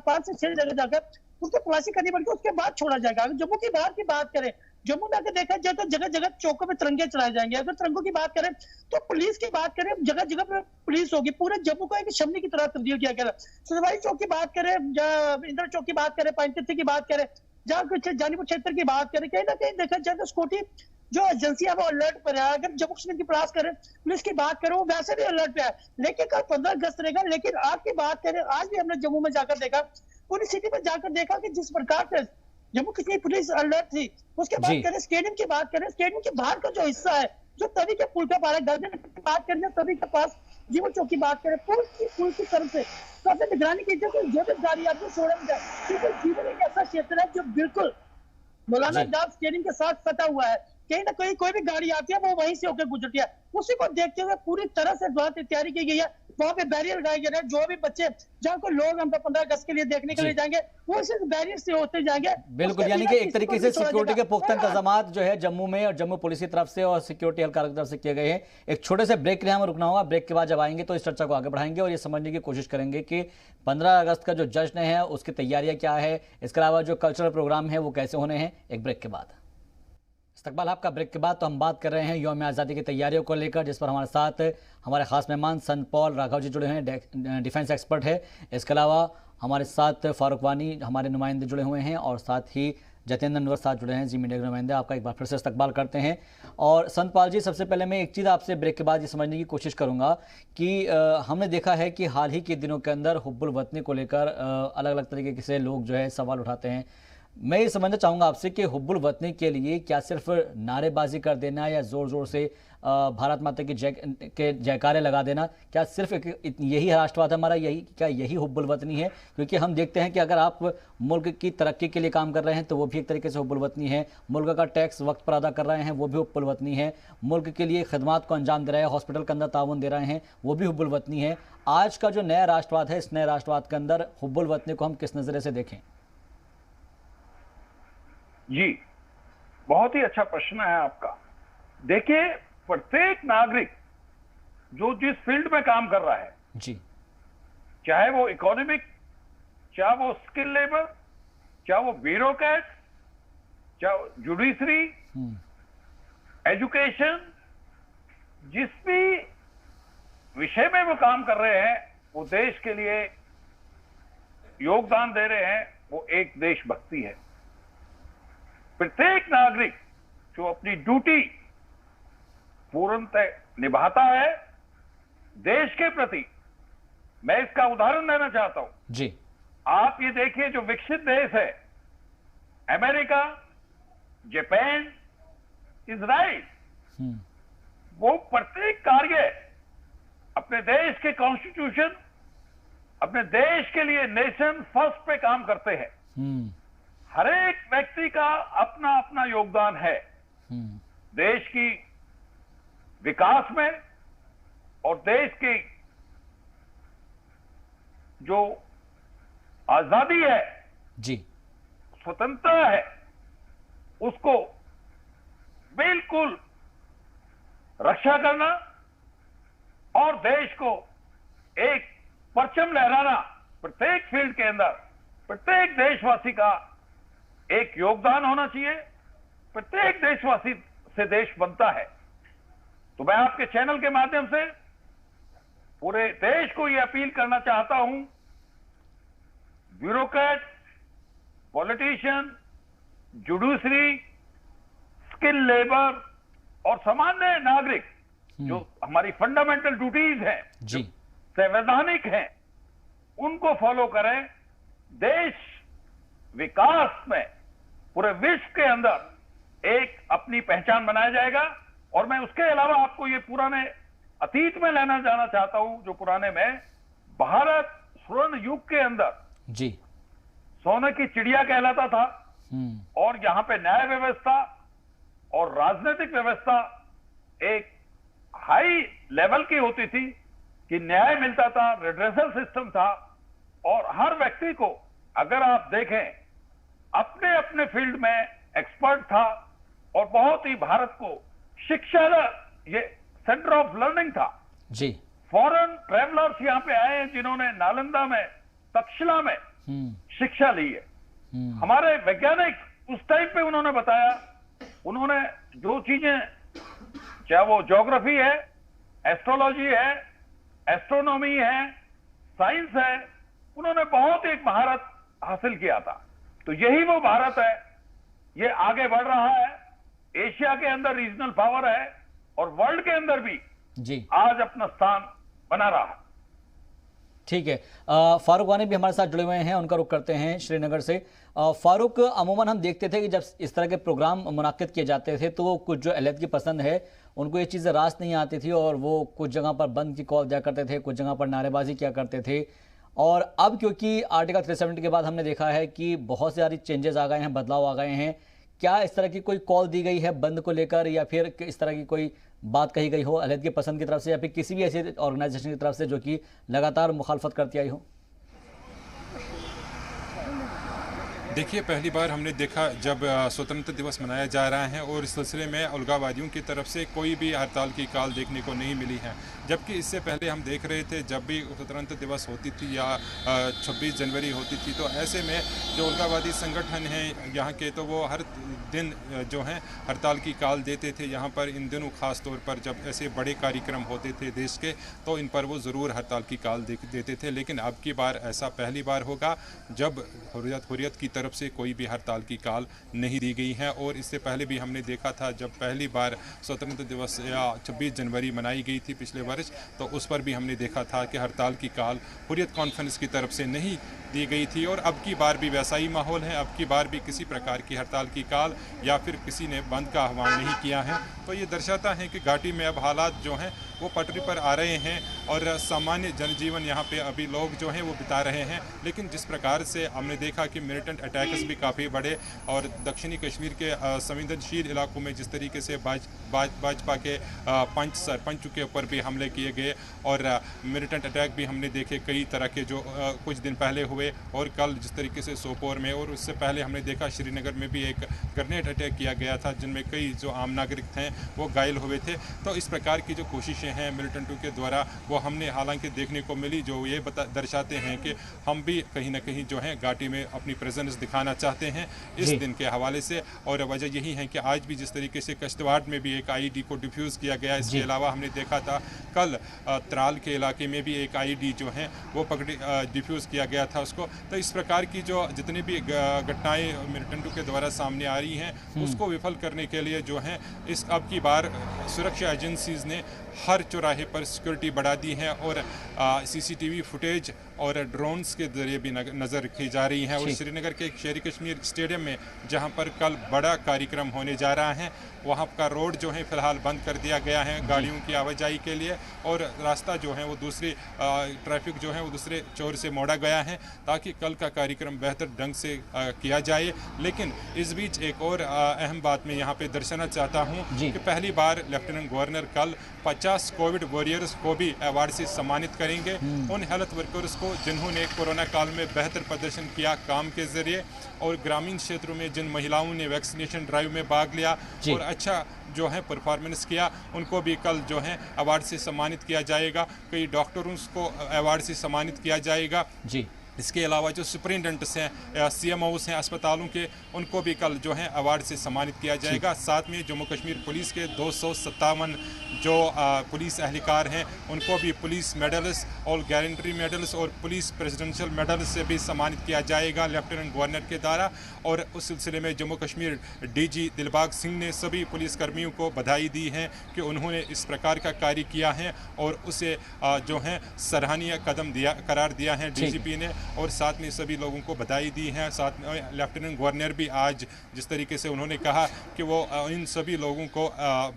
5 से 6 जगह जाकर उसको तलाशी करनी पड़ेगी, उसके बाद छोड़ा जाएगा। अगर जम्मू की बाहर की बात करें, जम्मू में अगर देखा जाए तो जगह जगह चौकों पे तिरंगे चढ़ाए जाएंगे। अगर तिरंगों की बात करें तो पुलिस की बात करें, जगह जगह पे पुलिस होगी। पूरे जम्मू को एक शमनी की तरह तब्दील किया गया। सदवाई चौक की बात करें, इंदिरा चौक की बात करें, पाइनतीर्थी की बात करें, जहाँ कुछ जानीपुर क्षेत्र की बात करें, कहीं ना कहीं देखा जाए तो सिक्योरिटी जो एजेंसियां वो अलर्ट पर है। अगर जम्मू कश्मीर की बात करें, पुलिस की बात करें, वो वैसे भी अलर्ट पे है। लेकिन कल 15 अगस्त रहेगा। लेकिन आज की बात करें, आज भी हमने जम्मू में जाकर देखा, पूरी सिटी में जाकर देखा कि जिस प्रकार से जम्मू कश्मीर पुलिस अलर्ट थी। उसके बाद करें स्टेडियम की बात करें, स्टेडियम के बाहर का जो हिस्सा है, जो तवी के पुल का पार है, गर्दन की बात करें, तवी के पास जीवन चौक की बात करें, पुल की तरफ से सबसे निगरानी कीजिए कि जो भी गाड़ी आपको छोड़ा जाए, क्योंकि जीवन एक ऐसा क्षेत्र है जो बिल्कुल मौलाना आजाद स्टेडियम के साथ सटा हुआ है। कहीं ना कहीं कोई भी गाड़ी आती है वो वहीं से होकर गुजरती है। उसी को देखते हुए पूरी तरह से तैयारी की गई है। वहाँ पे बैरियर लगाए गए हैं। जो भी बच्चे जहाँ को लोग हम 15 अगस्त के लिए देखने के लिए जाएंगे वो इस बैरियर से होते जाएंगे। बिल्कुल, यानी कि एक तरीके से सिक्योरिटी के पुख्ता इंतजाम जो है जम्मू में और जम्मू पुलिस की तरफ से और सिक्योरिटी एहलकार की तरफ से किए गए हैं। एक छोटे से ब्रेक के लिए हमें रुकना होगा। ब्रेक के बाद जब आएंगे तो इस चर्चा को आगे बढ़ाएंगे और ये समझने की कोशिश करेंगे कि 15 अगस्त का जो जश्न है उसकी तैयारियां क्या है, इसके अलावा जो कल्चरल प्रोग्राम है वो कैसे होने हैं। एक ब्रेक के बाद इस्तकबाल आपका। ब्रेक के बाद तो हम बात कर रहे हैं यौम आज़ादी की तैयारियों को लेकर, जिस पर हमारे साथ हमारे खास मेहमान संत पॉल राघव जी जुड़े हैं, डिफेंस एक्सपर्ट है। इसके अलावा हमारे साथ फारूक वानी हमारे नुमाइंदे जुड़े हुए हैं और साथ ही जतेंद्र नवर साथ जुड़े हैं जी मीडिया के नुमाइंदे। आपका एक बार फिर से इस्तकबाल करते हैं। और संत पाल जी, सबसे पहले मैं एक चीज़ आपसे ब्रेक के बाद ये समझने की कोशिश करूंगा कि हमने देखा है कि हाल ही के दिनों के अंदर हुब्बुल वतनी को लेकर अलग अलग तरीके से लोग जो है सवाल उठाते हैं। मैं ये समझना चाहूँगा आपसे कि हुब्बुल वतनी के लिए क्या सिर्फ नारेबाजी कर देना या ज़ोर ज़ोर से भारत माता की जयकारे लगा देना, क्या सिर्फ यही राष्ट्रवाद हमारा, यही हुब्बुल वतनी है? क्योंकि हम देखते हैं कि अगर आप मुल्क की तरक्की के लिए काम कर रहे हैं तो वो भी एक तरीके से हुब्बुल वतनी है, मुल्क का टैक्स वक्त पर अदा कर रहे हैं वो भी हुब्बुल वतनी है, मुल्क के लिए खदमात को अंजाम दे रहे हैं, हॉस्पिटल के अंदर ताउन दे रहे हैं वो भी हुब्बुल वतनी है। आज का जो नया राष्ट्रवाद है, इस नए राष्ट्रवाद के अंदर हुब्बुल वतनी को हम किस नज़रिए से देखें? जी, बहुत ही अच्छा प्रश्न है आपका। देखिए, प्रत्येक नागरिक जो जिस फील्ड में काम कर रहा है जी, चाहे वो इकोनॉमिक, चाहे वो स्किल लेबर, चाहे वो ब्यूरोक्रेट, चाहे जुडिशरी, एजुकेशन, जिस भी विषय में वो काम कर रहे हैं वो देश के लिए योगदान दे रहे हैं, वो एक देशभक्ति है। प्रत्येक नागरिक जो अपनी ड्यूटी पूर्णतः निभाता है देश के प्रति। मैं इसका उदाहरण देना चाहता हूं जी। आप ये देखिए, जो विकसित देश है अमेरिका, जापान, इजराइल, वो प्रत्येक कार्य अपने देश के कॉन्स्टिट्यूशन, अपने देश के लिए नेशन फर्स्ट पे काम करते हैं। हर एक व्यक्ति का अपना अपना योगदान है देश की विकास में और देश की जो आजादी है जी, स्वतंत्रता है, उसको बिल्कुल रक्षा करना और देश को एक परचम लहराना प्रत्येक फील्ड के अंदर प्रत्येक देशवासी का एक योगदान होना चाहिए। प्रत्येक देशवासी से देश बनता है। तो मैं आपके चैनल के माध्यम से पूरे देश को यह अपील करना चाहता हूं, bureaucrat, politician, judiciary, skill labour और सामान्य नागरिक, जो हमारी फंडामेंटल ड्यूटीज हैं, जी, संवैधानिक हैं, उनको फॉलो करें। देश विकास में पूरे विश्व के अंदर एक अपनी पहचान बनाया जाएगा। और मैं उसके अलावा आपको ये पुराने अतीत में लेना जाना चाहता हूं, जो पुराने में भारत स्वर्ण युग के अंदर जी सोने की चिड़िया कहलाता था और यहां पे न्याय व्यवस्था और राजनीतिक व्यवस्था एक हाई लेवल की होती थी कि न्याय मिलता था, रिड्रेसल सिस्टम था और हर व्यक्ति को, अगर आप देखें, अपने अपने फील्ड में एक्सपर्ट था और बहुत ही भारत को शिक्षा ये सेंटर ऑफ लर्निंग था जी। फॉरेन ट्रेवलर्स यहाँ पे आए हैं जिन्होंने नालंदा में, तक्षशिला में शिक्षा ली है। हमारे वैज्ञानिक उस टाइम पे उन्होंने बताया, उन्होंने जो चीजें, चाहे वो ज्योग्राफी है, एस्ट्रोलॉजी है, एस्ट्रोनॉमी है, साइंस है, उन्होंने बहुत एक महारत हासिल किया था। तो यही वो भारत है, ये आगे बढ़ रहा है, एशिया के अंदर रीजनल पावर है और वर्ल्ड के अंदर भी जी आज अपना स्थान बना रहा है। ठीक है, फारूक वानी भी हमारे साथ जुड़े हुए हैं, उनका रुख करते हैं श्रीनगर से। फारूक, अमूमन हम देखते थे कि जब इस तरह के प्रोग्राम मुनाकिद किए जाते थे तो कुछ जो अलहदगी पसंद है उनको ये चीज़ें रास नहीं आती थी और वो कुछ जगह पर बंद की कॉल दिया करते थे, कुछ जगह पर नारेबाजी किया करते थे। और अब क्योंकि आर्टिकल 370 के बाद हमने देखा है कि बहुत सारी चेंजेस आ गए हैं, बदलाव आ गए हैं, क्या इस तरह की कोई कॉल दी गई है बंद को लेकर, या फिर इस तरह की कोई बात कही गई हो अलहदगी पसंद की तरफ से, या फिर किसी भी ऐसी ऑर्गेनाइजेशन की तरफ से जो कि लगातार मुखालफत करती आई हो? देखिए, पहली बार हमने देखा जब स्वतंत्रता दिवस मनाया जा रहा है और इस सिलसिले में अलगाववादियों की तरफ से कोई भी हड़ताल की कॉल देखने को नहीं मिली है। जबकि इससे पहले हम देख रहे थे जब भी स्वतंत्रता दिवस होती थी या 26 जनवरी होती थी, तो ऐसे में जो अलगाववादी संगठन हैं यहाँ के, तो वो हर दिन जो हैं हड़ताल की कॉल देते थे। यहाँ पर इन दिनों ख़ास तौर पर जब ऐसे बड़े कार्यक्रम होते थे देश के, तो इन पर वो ज़रूर हड़ताल की कॉल देते थे। लेकिन अब की बार ऐसा पहली बार होगा जब हुर्रियत की तरफ से कोई भी हड़ताल की कॉल नहीं दी गई है। और इससे पहले भी हमने देखा था जब पहली बार स्वतंत्रता दिवस या 26 जनवरी मनाई गई थी पिछले वर्ष, तो उस पर भी हमने देखा था कि हड़ताल की कॉल हुर्रियत कॉन्फ्रेंस की तरफ से नहीं दी गई थी। और अब की बार भी वैसा ही माहौल है। अब की बार भी किसी प्रकार की हड़ताल की कॉल या फिर किसी ने बंद का आह्वान नहीं किया है। तो ये दर्शाता है कि घाटी में अब हालात जो हैं वो पटरी पर आ रहे हैं और सामान्य जनजीवन यहाँ पे अभी लोग जो हैं वो बिता रहे हैं। लेकिन जिस प्रकार से हमने देखा कि मिलिटेंट अटैक्स भी काफ़ी बढ़े और दक्षिणी कश्मीर के संवेदनशील इलाकों में जिस तरीके से भाजपा के सरपंच के ऊपर भी हमले किए गए और मिलिटेंट अटैक भी हमने देखे कई तरह के जो कुछ दिन पहले हुए, और कल जिस तरीके से सोपोर में, और उससे पहले हमने देखा श्रीनगर में भी एक ग्रेनेड अटैक किया गया था जिनमें कई जो आम नागरिक थे वो घायल हुए थे। तो इस प्रकार की जो कोशिशें हैं मिलिटेंटों के द्वारा वो हमने हालांकि देखने को मिली, जो ये दर्शाते हैं कि हम भी कहीं ना कहीं जो है घाटी में अपनी प्रेजेंस दिखाना चाहते हैं इस दिन के हवाले से। और वजह यही है कि आज भी जिस तरीके से किश्तवाड़ में भी एक आईडी को डिफ्यूज़ किया गया, इसके अलावा हमने देखा था कल त्राल के इलाके में भी एक आईडी जो है वो डिफ्यूज़ किया गया था उसको। तो इस प्रकार की जो जितनी भी घटनाएं मिलिटेंटों के द्वारा सामने आ रही हैं उसको विफल करने के लिए जो है इस अब की बार सुरक्षा एजेंसीज ने हर चौराहे पर सिक्योरिटी बढ़ा दी है और सीसीटीवी फुटेज और ड्रोन्स के जरिए भी नज़र रखी जा रही है। और श्रीनगर के शेरी कश्मीर स्टेडियम में जहां पर कल बड़ा कार्यक्रम होने जा रहा है वहां का रोड जो है फिलहाल बंद कर दिया गया है गाड़ियों की आवाजाही के लिए, और रास्ता जो है वो दूसरी ट्रैफिक जो है वो दूसरे चोर से मोड़ा गया है ताकि कल का कार्यक्रम बेहतर ढंग से किया जाए। लेकिन इस बीच एक और अहम बात मैं यहाँ पे दर्शाना चाहता हूँ कि पहली बार लेफ्टिनेंट गवर्नर कल 50 कोविड वॉरियर्स को भी अवार्ड से सम्मानित करेंगे। उन हेल्थ वर्कर्स को जिन्होंने कोरोना काल में बेहतर प्रदर्शन किया काम के जरिए, और ग्रामीण क्षेत्रों में जिन महिलाओं ने वैक्सीनेशन ड्राइव में भाग लिया और अच्छा जो है परफॉर्मेंस किया, उनको भी कल जो है अवार्ड से सम्मानित किया जाएगा। कई डॉक्टरों को अवार्ड से सम्मानित किया जाएगा। इसके अलावा जो सुपरिटेंडेंट्स हैं CMOs हैं अस्पतालों के, उनको भी कल जो है अवार्ड से सम्मानित किया जाएगा। साथ में जम्मू कश्मीर पुलिस के 257 जो पुलिस एहलकार हैं उनको भी पुलिस मेडल्स और गैरेंट्री मेडल्स और पुलिस प्रेसिडेंशियल मेडल्स से भी सम्मानित किया जाएगा लेफ्टिनेंट गवर्नर के द्वारा। और उस सिलसिले में जम्मू कश्मीर DG दिलबाग सिंह ने सभी पुलिसकर्मियों को बधाई दी है कि उन्होंने इस प्रकार का कार्य किया है और उसे जो है सराहनीय कदम करार दिया है DGP ने, और साथ में सभी लोगों को बधाई दी है। साथ में लेफ्टिनेंट गवर्नर भी आज जिस तरीके से उन्होंने कहा कि वो इन सभी लोगों को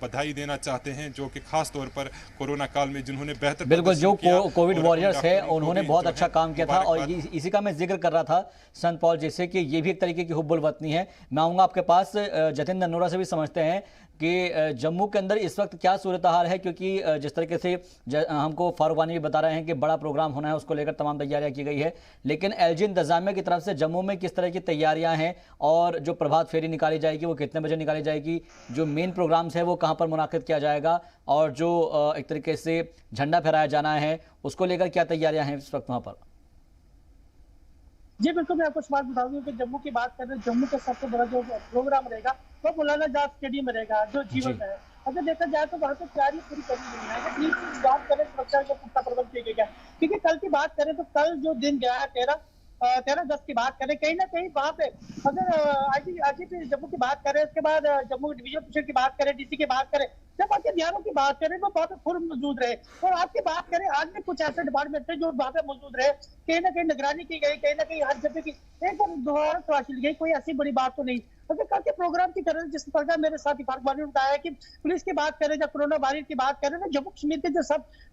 बधाई देना चाहते हैं जो कि खास तौर पर कोरोना काल में जिन्होंने बेहतर बिल्कुल जो कोविड वॉरियर्स है उन्होंने बहुत अच्छा काम किया था। और इसी का मैं जिक्र कर रहा था संत पॉल जैसे कि ये भी एक तरीके की हुब्बुल वतनी है। मैं आऊँगा आपके पास, जतिन ननोरा से भी समझते हैं कि जम्मू के अंदर इस वक्त क्या सूरत हाल है, क्योंकि जिस तरीके से हमको फारूक वानी भी बता रहे हैं कि बड़ा प्रोग्राम होना है, उसको लेकर तमाम तैयारियां की गई है, लेकिन LG इंतजामिया की तरफ से जम्मू में किस तरह की तैयारियां हैं और जो प्रभात फेरी निकाली जाएगी वो कितने बजे निकाली जाएगी, जो मेन प्रोग्राम्स है वो कहाँ पर मुनाकिद किया जाएगा, और जो एक तरीके से झंडा फहराया जाना है उसको लेकर क्या तैयारियां हैं इस वक्त वहाँ पर? जी बिल्कुल, मैं आपको इस बात बता दूं कि जम्मू की बात करें, जम्मू का सबसे बड़ा जो प्रोग्राम रहेगा वो मौलाना आजाद स्टेडियम में रहेगा जो जीवन है। अगर देखा जाए तो वहाँ पे तैयारी पूरी करी गई है। बात करें सुरक्षा का पुख्ता प्रबंध किया गया, क्योंकि कल की बात करें तो कल जो दिन गया है 13/10 की बात करें, कहीं ना कहीं वहाँ पे अगर IGP जम्मू की बात करें, उसके बाद जम्मू डिवीजन कमिश्नर की बात करें, DC की बात करें, जब आपके ध्यानों की बात करें वो वहाँ पे फुर्म मौजूद रहे। और आपकी बात करें आज भी कुछ ऐसे डिपार्टमेंट थे जो वहाँ पे मौजूद रहे, कहीं ना कहीं निगरानी की गई, कहीं ना कहीं हर जगह की एक बार दोबारा तलाशी ली गई, कोई ऐसी बड़ी बात तो नहीं। अगर कल के प्रोग्राम की करें, जिस प्रकार मेरे साथ इफाक वाली ने बताया कि पुलिस की बात करें या कोरोना वायरस की बात करें ना, जम्मू कश्मीर के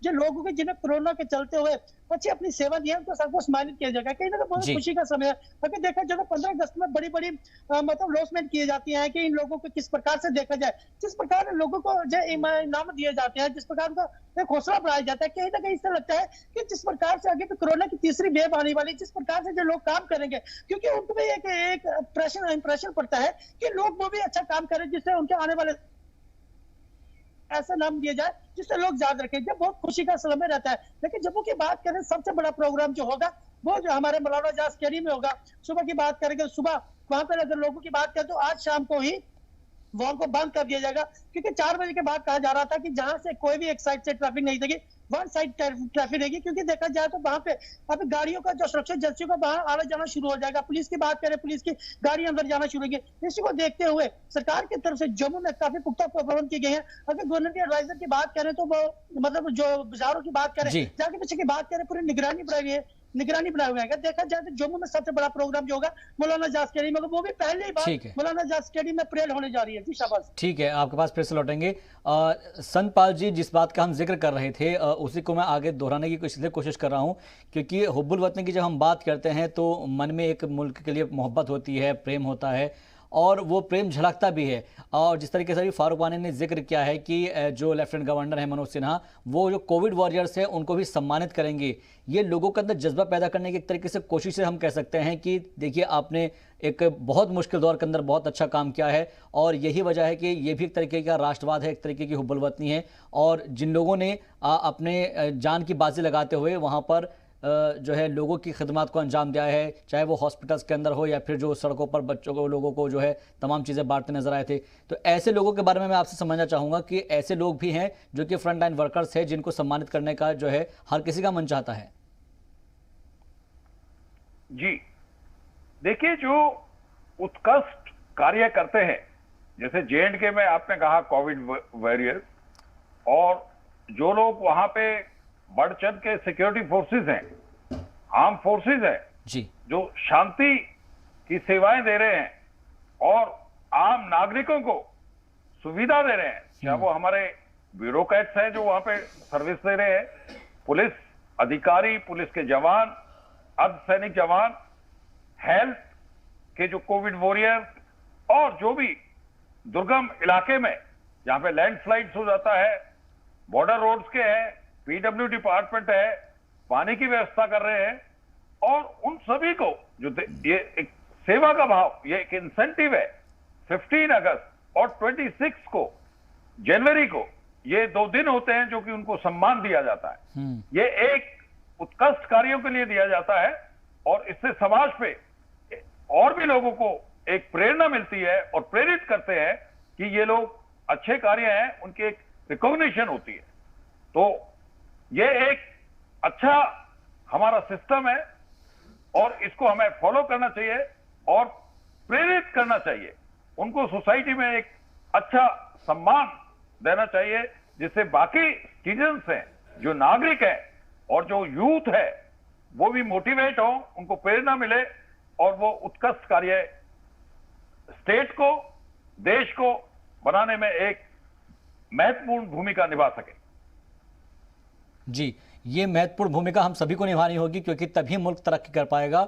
जो लोगों के जिन्हें कोरोना के चलते हुए अच्छी अपनी सेवा दी है, उनको सबको सम्मानित किया जाएगा। कहीं ना कहीं बहुत खुशी का समय है। अगर देखा जाए तो 15 अगस्त में बड़ी बड़ी मतलब लॉन्चमेंट किए जाती है कि इन लोगों को किस प्रकार से देखा जाए, जिस प्रकार लोगों को जो इनाम दिए जाते हैं, जिस प्रकार का एक हौसला बढ़ाया जाता है, कहीं ना कहीं इससे लगता है कि जिस प्रकार से आगे कोरोना की तीसरी वेव आने वाली, जिस प्रकार से जो लोग काम करेंगे, क्योंकि उनको भी एक इंप्रेशन पड़ता है कि लोग वो भी अच्छा काम करें, जिससे उनके आने वाले ऐसा नाम दिया जाए जिससे लोग याद रखें। जब बहुत खुशी का समय रहता है। लेकिन जम्मू की बात करें, सबसे बड़ा प्रोग्राम जो होगा वो जो हमारे मौलाना आजाद स्टेडियम में होगा। सुबह की बात करेंगे, सुबह वहां पर अगर लोगों की बात करें तो आज शाम को ही वॉल को बंद कर दिया जाएगा, क्योंकि 4 बजे के बाद कहा जा रहा था कि जहां से कोई भी एक साइड से ट्रैफिक नहीं देगी, वन साइड ट्रैफिक रहेगी। क्योंकि देखा जाए तो वहां पे अब गाड़ियों का जो सुरक्षा एजेंसियों का वहां आना जाना शुरू हो जाएगा। पुलिस की बात करें, पुलिस की गाड़ी अंदर जाना शुरू होगी। इसी को देखते हुए सरकार की तरफ से जम्मू में काफी पुख्ता प्रबंध किए गए हैं। अगर गवर्नर के एडवाइजर की बात करें तो वो मतलब जो बाजारों की बात करें, जाके पीछे की बात करें, पूरी निगरानी बढ़ाई हुई है, निगरानी बनाए हुए हैं। देखा जाए तो जम्मू में सबसे बड़ा प्रोग्राम जो होगा मौलाना आजाद स्टेडियम में, वो भी पहली बार मौलाना आजाद स्टेडियम में परेड होने जा रही है। जी शाबाश। ठीक है, आपके पास फिर से लौटेंगे। संत पाल जी, जिस बात का हम जिक्र कर रहे थे उसी को मैं आगे दोहराने की इसलिए कोशिश कर रहा हूं क्योंकि हुब्बुल वतन की जब हम बात करते हैं तो मन में एक मुल्क के लिए मोहब्बत होती है, प्रेम होता है और वो प्रेम झलकता भी है। और जिस तरीके से भी फारूक वानी ने जिक्र किया है कि जो लेफ्टिनेंट गवर्नर है मनोज सिन्हा, वो जो कोविड वॉरियर्स है उनको भी सम्मानित करेंगे। ये लोगों के अंदर जज्बा पैदा करने की एक तरीके से कोशिश से हम कह सकते हैं कि देखिए आपने एक बहुत मुश्किल दौर के अंदर बहुत अच्छा काम किया है और यही वजह है कि ये भी एक तरीके का राष्ट्रवाद है, एक तरीके की हुब्बुल वतनी है। और जिन लोगों ने अपने जान की बाजी लगाते हुए वहाँ पर जो है लोगों की खिदमत को अंजाम दिया है, चाहे वो हॉस्पिटल्स के अंदर हो या फिर जो सड़कों पर बच्चों को, लोगों को जो है तमाम चीज़ें बांटते नजर आए थे। तो ऐसे लोगों के बारे में मैं आपसे समझना चाहूँगा कि ऐसे लोग भी हैं जो कि फ्रंट लाइन वर्कर्स हैं, जिनको सम्मानित करने का जो है हर किसी का मन चाहता है। जी देखिए, जो उत्कृष्ट कार्य करते हैं, जैसे J&K में आपने कहा कोविड वॉरियर्स, और जो लोग वहां पे बढ़ चढ़ के सिक्योरिटी फोर्सेस हैं, आर्म फोर्सेस हैं जी, जो शांति की सेवाएं दे रहे हैं और आम नागरिकों को सुविधा दे रहे हैं, चाहे वो हमारे ब्यूरोक्रेट्स हैं जो वहां पे सर्विस दे रहे हैं, पुलिस अधिकारी, पुलिस के जवान, अर्धसैनिक जवान, हेल्थ के जो कोविड वॉरियर्स, और जो भी दुर्गम इलाके में जहां पे लैंडस्लाइड्स हो जाता है, बॉर्डर रोड्स के हैं, पीडब्ल्यू डिपार्टमेंट है, पानी की व्यवस्था कर रहे हैं, और उन सभी को जो ये एक सेवा का भाव, ये एक इंसेंटिव है। 15 अगस्त और 26 को जनवरी को ये 2 दिन होते हैं जो कि उनको सम्मान दिया जाता है। ये एक उत्कृष्ट कार्यों के लिए दिया जाता है और इससे समाज पे और भी लोगों को एक प्रेरणा मिलती है और प्रेरित करते हैं कि ये लोग अच्छे कार्य हैं, उनकी एक रिकॉग्निशन होती है। तो ये एक अच्छा हमारा सिस्टम है और इसको हमें फॉलो करना चाहिए और प्रेरित करना चाहिए। उनको सोसाइटी में एक अच्छा सम्मान देना चाहिए, जिससे बाकी सिटीजन्स हैं, जो नागरिक हैं और जो यूथ है, वो भी मोटिवेट हो, उनको प्रेरणा मिले और वो उत्कृष्ट कार्य स्टेट को, देश को बनाने में एक महत्वपूर्ण भूमिका निभा सके। जी, ये महत्वपूर्ण भूमिका हम सभी को निभानी होगी क्योंकि तभी मुल्क तरक्की कर पाएगा।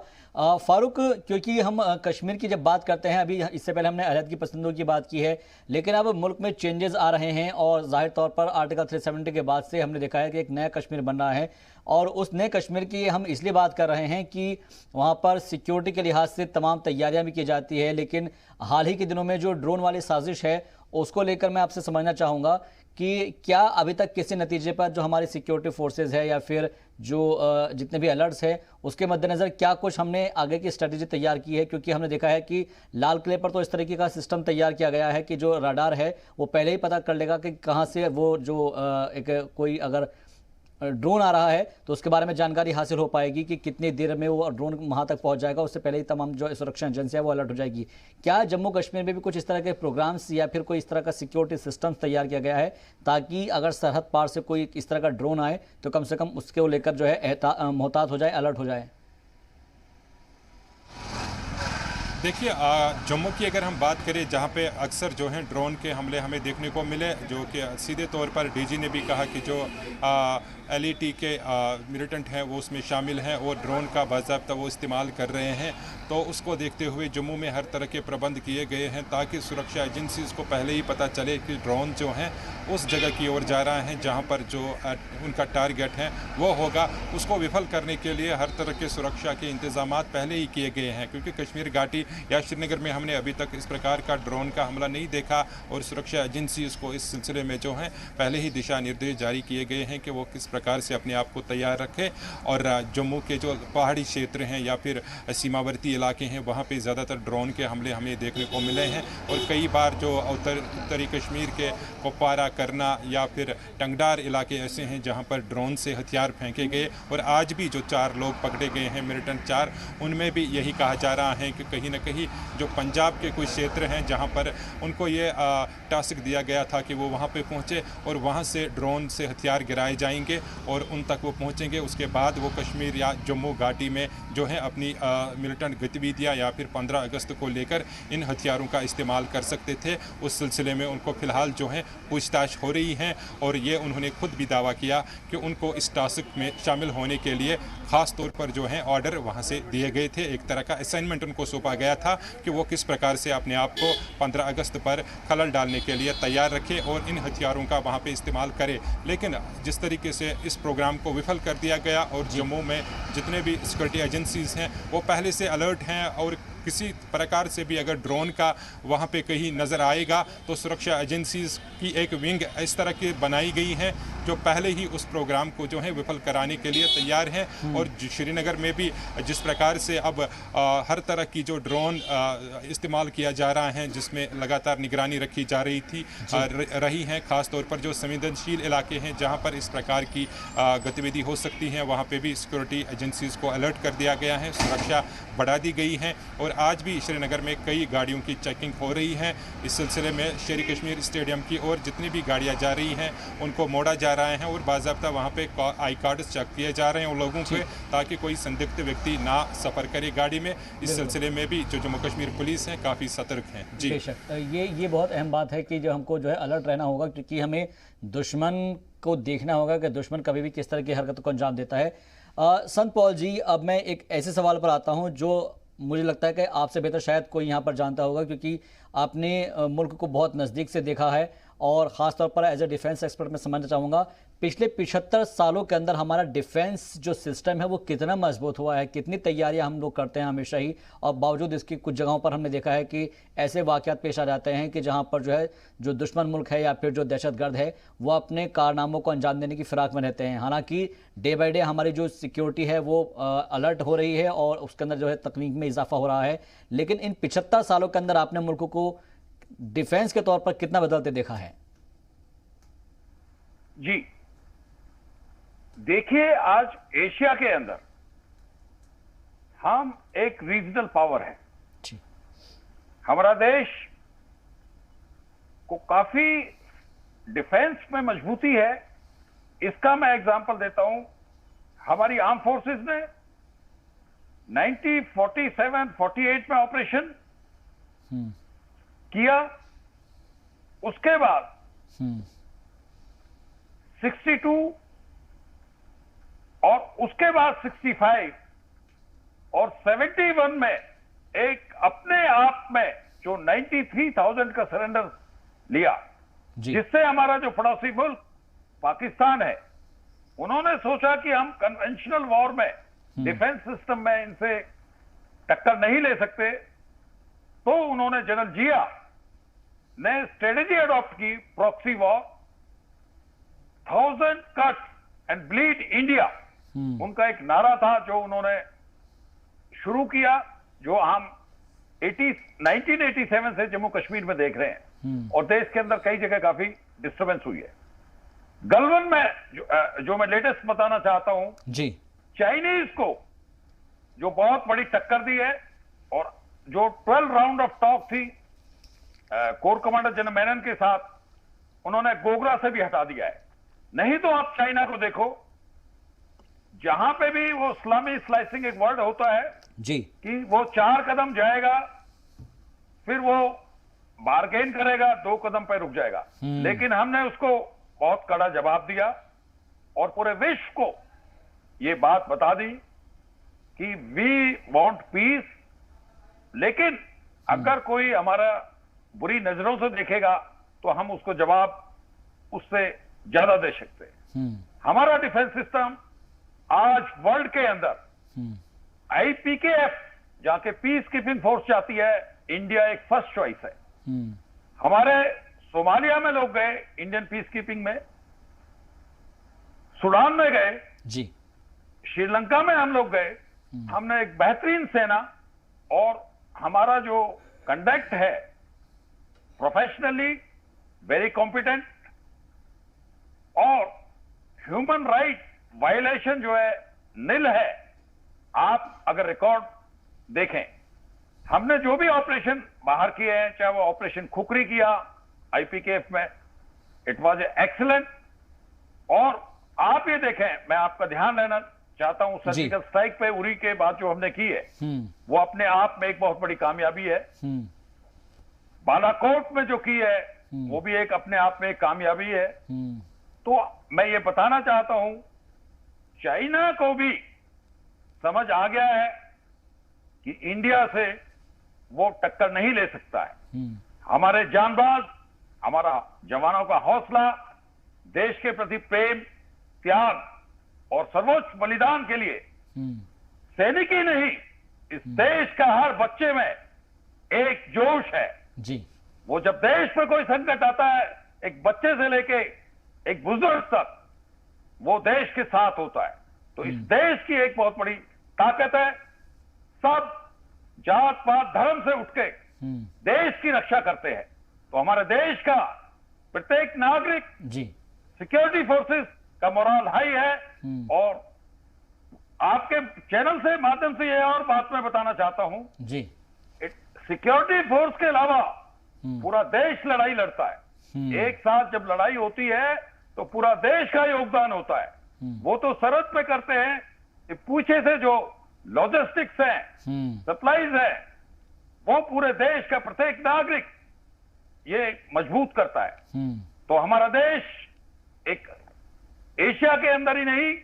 फारूक, क्योंकि हम कश्मीर की जब बात करते हैं, अभी इससे पहले हमने अलहदगी पसंदों की बात की है, लेकिन अब मुल्क में चेंजेस आ रहे हैं और जाहिर तौर पर आर्टिकल 370 के बाद से हमने देखा है कि एक नया कश्मीर बन रहा है। और उस नए कश्मीर की हम इसलिए बात कर रहे हैं कि वहाँ पर सिक्योरिटी के लिहाज से तमाम तैयारियाँ भी की जाती है, लेकिन हाल ही के दिनों में जो ड्रोन वाली साजिश है उसको लेकर मैं आपसे समझना चाहूँगा कि क्या अभी तक किसी नतीजे पर जो हमारी सिक्योरिटी फोर्सेज है या फिर जो जितने भी अलर्ट्स हैं उसके मद्देनज़र क्या कुछ हमने आगे की स्ट्रेटजी तैयार की है? क्योंकि हमने देखा है कि लाल किले पर तो इस तरीके का सिस्टम तैयार किया गया है कि जो रडार है वो पहले ही पता कर लेगा कि कहाँ से वो जो एक कोई अगर ड्रोन आ रहा है तो उसके बारे में जानकारी हासिल हो पाएगी कि कितनी देर में वो ड्रोन वहां तक पहुंच जाएगा, उससे पहले ही तमाम जो सुरक्षा एजेंसियां वो अलर्ट हो जाएगी। क्या जम्मू कश्मीर में भी कुछ इस तरह के प्रोग्राम्स या फिर कोई इस तरह का सिक्योरिटी सिस्टम तैयार किया गया है ताकि अगर सरहद पार से कोई इस तरह का ड्रोन आए तो कम से कम उसको लेकर जो है मोहतात हो जाए, अलर्ट हो जाए? देखिए जम्मू की अगर हम बात करें, जहां पे अक्सर जो हैं ड्रोन के हमले हमें देखने को मिले, जो कि सीधे तौर पर डीजी ने भी कहा कि जो एलईटी के मिलिटेंट हैं वो उसमें शामिल हैं और ड्रोन का बाज़ाब्ता वो इस्तेमाल कर रहे हैं, तो उसको देखते हुए जम्मू में हर तरह के प्रबंध किए गए हैं ताकि सुरक्षा एजेंसीज़ को पहले ही पता चले कि ड्रोन जो हैं उस जगह की ओर जा रहा है जहां पर जो उनका टारगेट है वो होगा। उसको विफल करने के लिए हर तरह के सुरक्षा के इंतजाम पहले ही किए गए हैं, क्योंकि कश्मीर घाटी या श्रीनगर में हमने अभी तक इस प्रकार का ड्रोन का हमला नहीं देखा और सुरक्षा एजेंसी को इस सिलसिले में जो है पहले ही दिशा निर्देश जारी किए गए हैं कि वो किस प्रकार से अपने आप को तैयार रखें। और जम्मू के जो पहाड़ी क्षेत्र हैं या फिर सीमावर्ती इलाके हैं वहाँ पे ज़्यादातर ड्रोन के हमले हमें देखने को मिले हैं और कई बार जो उत्तरी कश्मीर के कुपवारा, करना या फिर टंगडार इलाके ऐसे हैं जहाँ पर ड्रोन से हथियार फेंके गए। और आज भी जो 4 लोग पकड़े गए हैं मिलिटेंट 4, उनमें भी यही कहा जा रहा है कि कहीं ना कहीं जो पंजाब के कुछ क्षेत्र हैं जहाँ पर उनको ये टास्क दिया गया था कि वो वहाँ पे पहुँचे और वहाँ से ड्रोन से हथियार गिराए जाएंगे और उन तक वो पहुँचेंगे। उसके बाद वो कश्मीर या जम्मू घाटी में जो है अपनी मिलिटेंट गतिविधियाँ या फिर 15 अगस्त को लेकर इन हथियारों का इस्तेमाल कर सकते थे। उस सिलसिले में उनको फ़िलहाल जो है पूछताछ हो रही है और ये उन्होंने खुद भी दावा किया कि उनको इस टास्क में शामिल होने के लिए ख़ास तौर पर जो है ऑर्डर वहाँ से दिए गए थे। एक तरह का असाइनमेंट उनको सौंपा गया था कि वो किस प्रकार से अपने आप को 15 अगस्त पर खलल डालने के लिए तैयार रखें और इन हथियारों का वहाँ पे इस्तेमाल करें। लेकिन जिस तरीके से इस प्रोग्राम को विफल कर दिया गया और जम्मू में जितने भी सिक्योरिटी एजेंसीज़ हैं वो पहले से अलर्ट हैं और किसी प्रकार से भी अगर ड्रोन का वहाँ पे कहीं नज़र आएगा तो सुरक्षा एजेंसीज़ की एक विंग इस तरह की बनाई गई है जो पहले ही उस प्रोग्राम को जो है विफल कराने के लिए तैयार हैं। और श्रीनगर में भी जिस प्रकार से अब हर तरह की जो ड्रोन इस्तेमाल किया जा रहा है जिसमें लगातार निगरानी रखी जा रही थी रही है, ख़ास तौर पर जो संवेदनशील इलाके हैं जहाँ पर इस प्रकार की गतिविधि हो सकती है वहाँ पे भी सिक्योरिटी एजेंसीज़ को अलर्ट कर दिया गया है, सुरक्षा बढ़ा दी गई है। और आज भी श्रीनगर में कई गाड़ियों की चेकिंग हो रही है। इस सिलसिले में शेर कश्मीर स्टेडियम की ओर जितनी भी गाड़ियाँ जा रही हैं उनको मोड़ा जा रहा है और बाज़ाब्ता वहाँ पे आई कार्ड चेक किए जा रहे हैं उन लोगों के, ताकि कोई संदिग्ध व्यक्ति ना सफ़र करे गाड़ी में। इस सिलसिले में भी जो जम्मू कश्मीर पुलिस है काफ़ी सतर्क हैं। जी बेशक ये बहुत अहम बात है कि जो हमको जो है अलर्ट रहना होगा, क्योंकि हमें दुश्मन को देखना होगा कि दुश्मन कभी भी किस तरह की हरकतों को अंजाम देता है। संत पॉल जी, अब मैं एक ऐसे सवाल पर आता हूँ जो मुझे लगता है कि आपसे बेहतर शायद कोई यहाँ पर जानता होगा, क्योंकि आपने मुल्क को बहुत नज़दीक से देखा है और ख़ास तौर पर एज ए डिफेंस एक्सपर्ट मैं समझना चाहूँगा पिछले 75 सालों के अंदर हमारा डिफेंस जो सिस्टम है वो कितना मजबूत हुआ है, कितनी तैयारियां हम लोग करते हैं हमेशा ही, और बावजूद इसकी कुछ जगहों पर हमने देखा है कि ऐसे वाक़यात पेश आ जाते हैं कि जहां पर जो है जो दुश्मन मुल्क है या फिर जो दहशतगर्द है वो अपने कारनामों को अंजाम देने की फिराक में रहते हैं। हालांकि डे बाई डे हमारी जो सिक्योरिटी है वो अलर्ट हो रही है और उसके अंदर जो है तकनीक में इजाफा हो रहा है, लेकिन इन 75 सालों के अंदर आपने मुल्क को डिफेंस के तौर पर कितना बदलते देखा है? जी देखिए, आज एशिया के अंदर हम एक रीजनल पावर है। हमारा देश को काफी डिफेंस में मजबूती है। इसका मैं एग्जांपल देता हूं। हमारी आर्म फोर्सेस ने 1947-48 में ऑपरेशन किया, उसके बाद 62 और उसके बाद 65 और 71 में एक अपने आप में जो 93,000 का सरेंडर लिया, जिससे हमारा जो पड़ोसी मुल्क पाकिस्तान है उन्होंने सोचा कि हम कन्वेंशनल वॉर में डिफेंस सिस्टम में इनसे टक्कर नहीं ले सकते, तो उन्होंने जनरल जिया ने स्ट्रेटेजी अडॉप्ट की, proxy war, 1000 cuts and bleed India उनका एक नारा था जो उन्होंने शुरू किया, जो हम 1987 से जम्मू कश्मीर में देख रहे हैं और देश के अंदर कई जगह काफी डिस्टर्बेंस हुई है। गलवान में जो मैं लेटेस्ट बताना चाहता हूं जी, चाइनीज को जो बहुत बड़ी टक्कर दी है और जो 12 राउंड ऑफ टॉक थी कोर कमांडर जनरल मेनन के साथ, उन्होंने गोगरा से भी हटा दिया है। नहीं तो आप चाइना को देखो, जहां पे भी वो इस्लामी स्लाइसिंग एक वर्ड होता है जी, कि वो 4 कदम जाएगा फिर वो बार्गेन करेगा, 2 कदम पे रुक जाएगा। लेकिन हमने उसको बहुत कड़ा जवाब दिया और पूरे विश्व को ये बात बता दी कि वी वांट पीस, लेकिन अगर कोई हमारा बुरी नजरों से देखेगा तो हम उसको जवाब उससे ज्यादा दे सकते हैं। हमारा डिफेंस सिस्टम आज वर्ल्ड के अंदर IPKF जहां के पीस कीपिंग फोर्स जाती है, इंडिया एक फर्स्ट चॉइस है। हमारे सोमालिया में लोग गए इंडियन पीस कीपिंग में, सूडान में गए जी, श्रीलंका में हम लोग गए। हमने एक बेहतरीन सेना और हमारा जो कंडक्ट है प्रोफेशनली वेरी कॉम्पिटेंट, और ह्यूमन राइट वायलेशन जो है निल है। आप अगर रिकॉर्ड देखें, हमने जो भी ऑपरेशन बाहर किए हैं, चाहे वो ऑपरेशन खुकरी किया IPKF में, इट वाज एक्सीलेंट। और आप ये देखें, मैं आपका ध्यान लेना चाहता हूं, सर्जिकल स्ट्राइक पे उरी के बाद जो हमने की है वो अपने आप में एक बहुत बड़ी कामयाबी है। बालाकोट में जो की है वो भी एक अपने आप में एक कामयाबी है। तो मैं ये बताना चाहता हूं, चाइना को भी समझ आ गया है कि इंडिया से वो टक्कर नहीं ले सकता है। हमारे जानबाज, हमारा जवानों का हौसला, देश के प्रति प्रेम, त्याग और सर्वोच्च बलिदान के लिए सैनिक ही नहीं, इस देश का हर बच्चे में एक जोश है जी। वो जब देश पर कोई संकट आता है, एक बच्चे से लेके एक बुजुर्ग तक वो देश के साथ होता है। तो इस देश की एक बहुत बड़ी ताकत है। सब जात पात धर्म से उठ के देश की रक्षा करते हैं। तो हमारे देश का प्रत्येक नागरिक जी, सिक्योरिटी फोर्सेस का मोरल हाई है। और आपके चैनल से माध्यम से ये और बात मैं बताना चाहता हूं जी, सिक्योरिटी फोर्स के अलावा पूरा देश लड़ाई लड़ता है। एक साथ जब लड़ाई होती है तो पूरा देश का योगदान होता है। वो तो सरहद पे करते हैं, ये पीछे से जो लॉजिस्टिक्स है, सप्लाईज है, वो पूरे देश का प्रत्येक नागरिक ये मजबूत करता है। तो हमारा देश एक एशिया के अंदर ही नहीं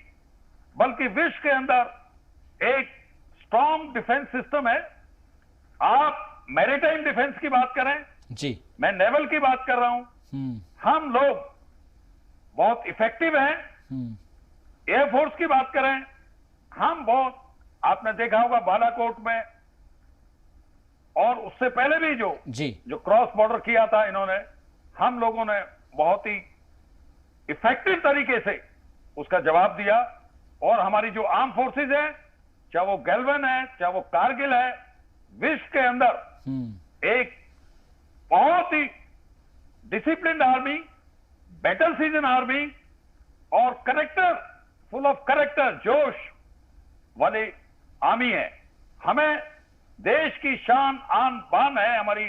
बल्कि विश्व के अंदर एक स्ट्रॉन्ग डिफेंस सिस्टम है। आप मैरीटाइम डिफेंस की बात करें जी, मैं नेवल की बात कर रहा हूं, हम लोग बहुत इफेक्टिव हैं। एयरफोर्स की बात करें, हम बहुत, आपने देखा होगा बालाकोट में और उससे पहले भी जो क्रॉस बॉर्डर किया था इन्होंने, हम लोगों ने बहुत ही इफेक्टिव तरीके से उसका जवाब दिया। और हमारी जो आर्म फोर्सेज है, चाहे वो गैल्वन है, चाहे वो कारगिल है, विश्व के अंदर एक बहुत ही disciplined army, battle season army और करेक्टर, फुल ऑफ करेक्टर, जोश वाली आर्मी है। हमें देश की शान आन बान है हमारी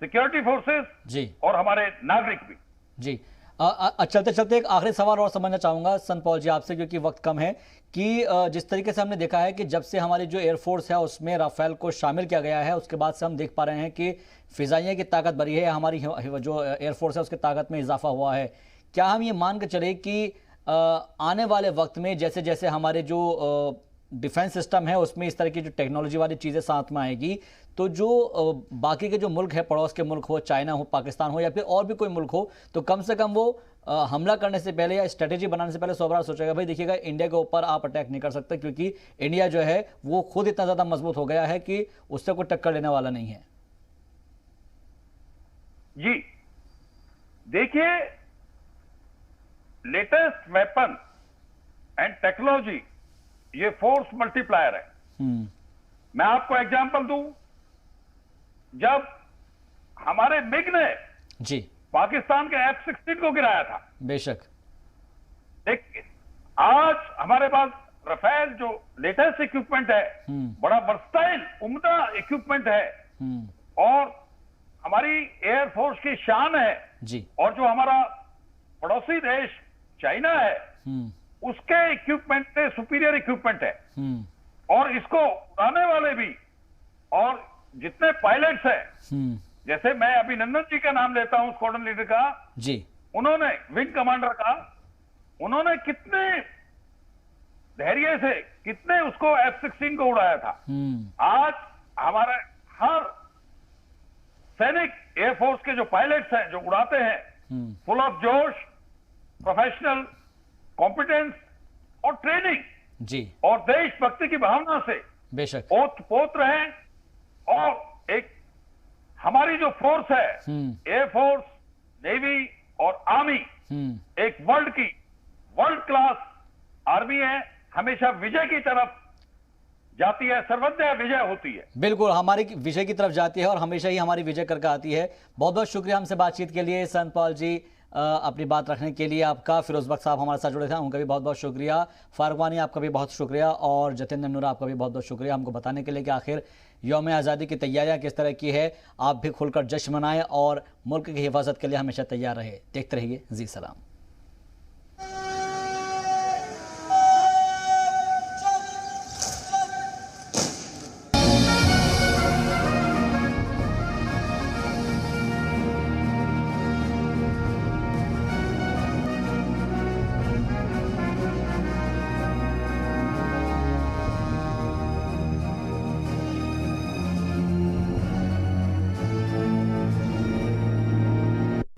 सिक्योरिटी फोर्सेस जी, और हमारे नागरिक भी जी। चलते चलते एक आखिरी सवाल और समझना चाहूंगा सन पॉल जी आपसे, क्योंकि वक्त कम है, कि जिस तरीके से हमने देखा है कि जब से हमारी जो एयरफोर्स है उसमें राफेल को शामिल किया गया है, उसके बाद से हम देख पा रहे हैं कि फिजाइयाँ की ताकत बढ़ी है, हमारी जो एयरफोर्स है उसकी ताकत में इजाफा हुआ है। क्या हम ये मान कर चले कि आने वाले वक्त में जैसे जैसे हमारे जो डिफेंस सिस्टम है उसमें इस तरह की जो टेक्नोलॉजी वाली चीज़ें साथ में आएगी, तो जो बाकी के जो मुल्क है, पड़ोस के मुल्क हो, चाइना हो, पाकिस्तान हो या फिर और भी कोई मुल्क हो, तो कम से कम वो हमला करने से पहले या स्ट्रेटेजी बनाने से पहले 100 बार सोचेगा, भाई देखिएगा इंडिया के ऊपर आप अटैक नहीं कर सकते, क्योंकि इंडिया जो है वो खुद इतना ज़्यादा मजबूत हो गया है कि उससे कोई टक्कर लेने वाला नहीं है। जी देखिए, लेटेस्ट वेपन एंड टेक्नोलॉजी ये फोर्स मल्टीप्लायर है। मैं आपको एग्जांपल दूं, जब हमारे मिग ने जी पाकिस्तान के F-16 को गिराया था, बेशक, एक आज हमारे पास राफेल जो लेटेस्ट इक्विपमेंट है, बड़ा वर्सटाइल उम्दा इक्विपमेंट है, और हमारी एयरफोर्स की शान है जी। और जो हमारा पड़ोसी देश चाइना है उसके इक्विपमेंट से सुपीरियर इक्विपमेंट है, और इसको उड़ाने वाले भी और जितने पायलट्स हैं जैसे मैं अभिनंदन जी का नाम लेता हूं, स्क्वाड्रन लीडर का, जी, उन्होंने विंग कमांडर का, उन्होंने कितने धैर्य से कितने उसको F-16 को उड़ाया था। आज हमारे हर सैनिक एयरफोर्स के जो पायलट्स हैं, जो उड़ाते हैं, फुल ऑफ जोश, प्रोफेशनल, कॉम्पिटेंस और ट्रेनिंग जी, और देशभक्ति की भावना से बेशक, ओत पोत रहे। और एक हमारी जो फोर्स है, एयरफोर्स, नेवी और आर्मी, एक वर्ल्ड क्लास आर्मी है, हमेशा विजय की तरफ जाती है, सर्वोदय विजय होती है। बिल्कुल हमारी विजय की तरफ जाती है और हमेशा ही हमारी विजय करके आती है। बहुत बहुत शुक्रिया हमसे बातचीत के लिए संत पॉल जी, अपनी बात रखने के लिए आपका। फिरोज बख्श साहब हमारे साथ जुड़े थे, उनका भी बहुत बहुत शुक्रिया। फारूक वानी आपका भी बहुत शुक्रिया और जतिन नूरा आपका भी बहुत बहुत शुक्रिया हमको बताने के लिए कि आखिर यौम आज़ादी की तैयारियां किस तरह की है। आप भी खुलकर जश्न मनाएं और मुल्क की हिफाजत के लिए हमेशा तैयार रहे। देखते रहिए जी सलाम।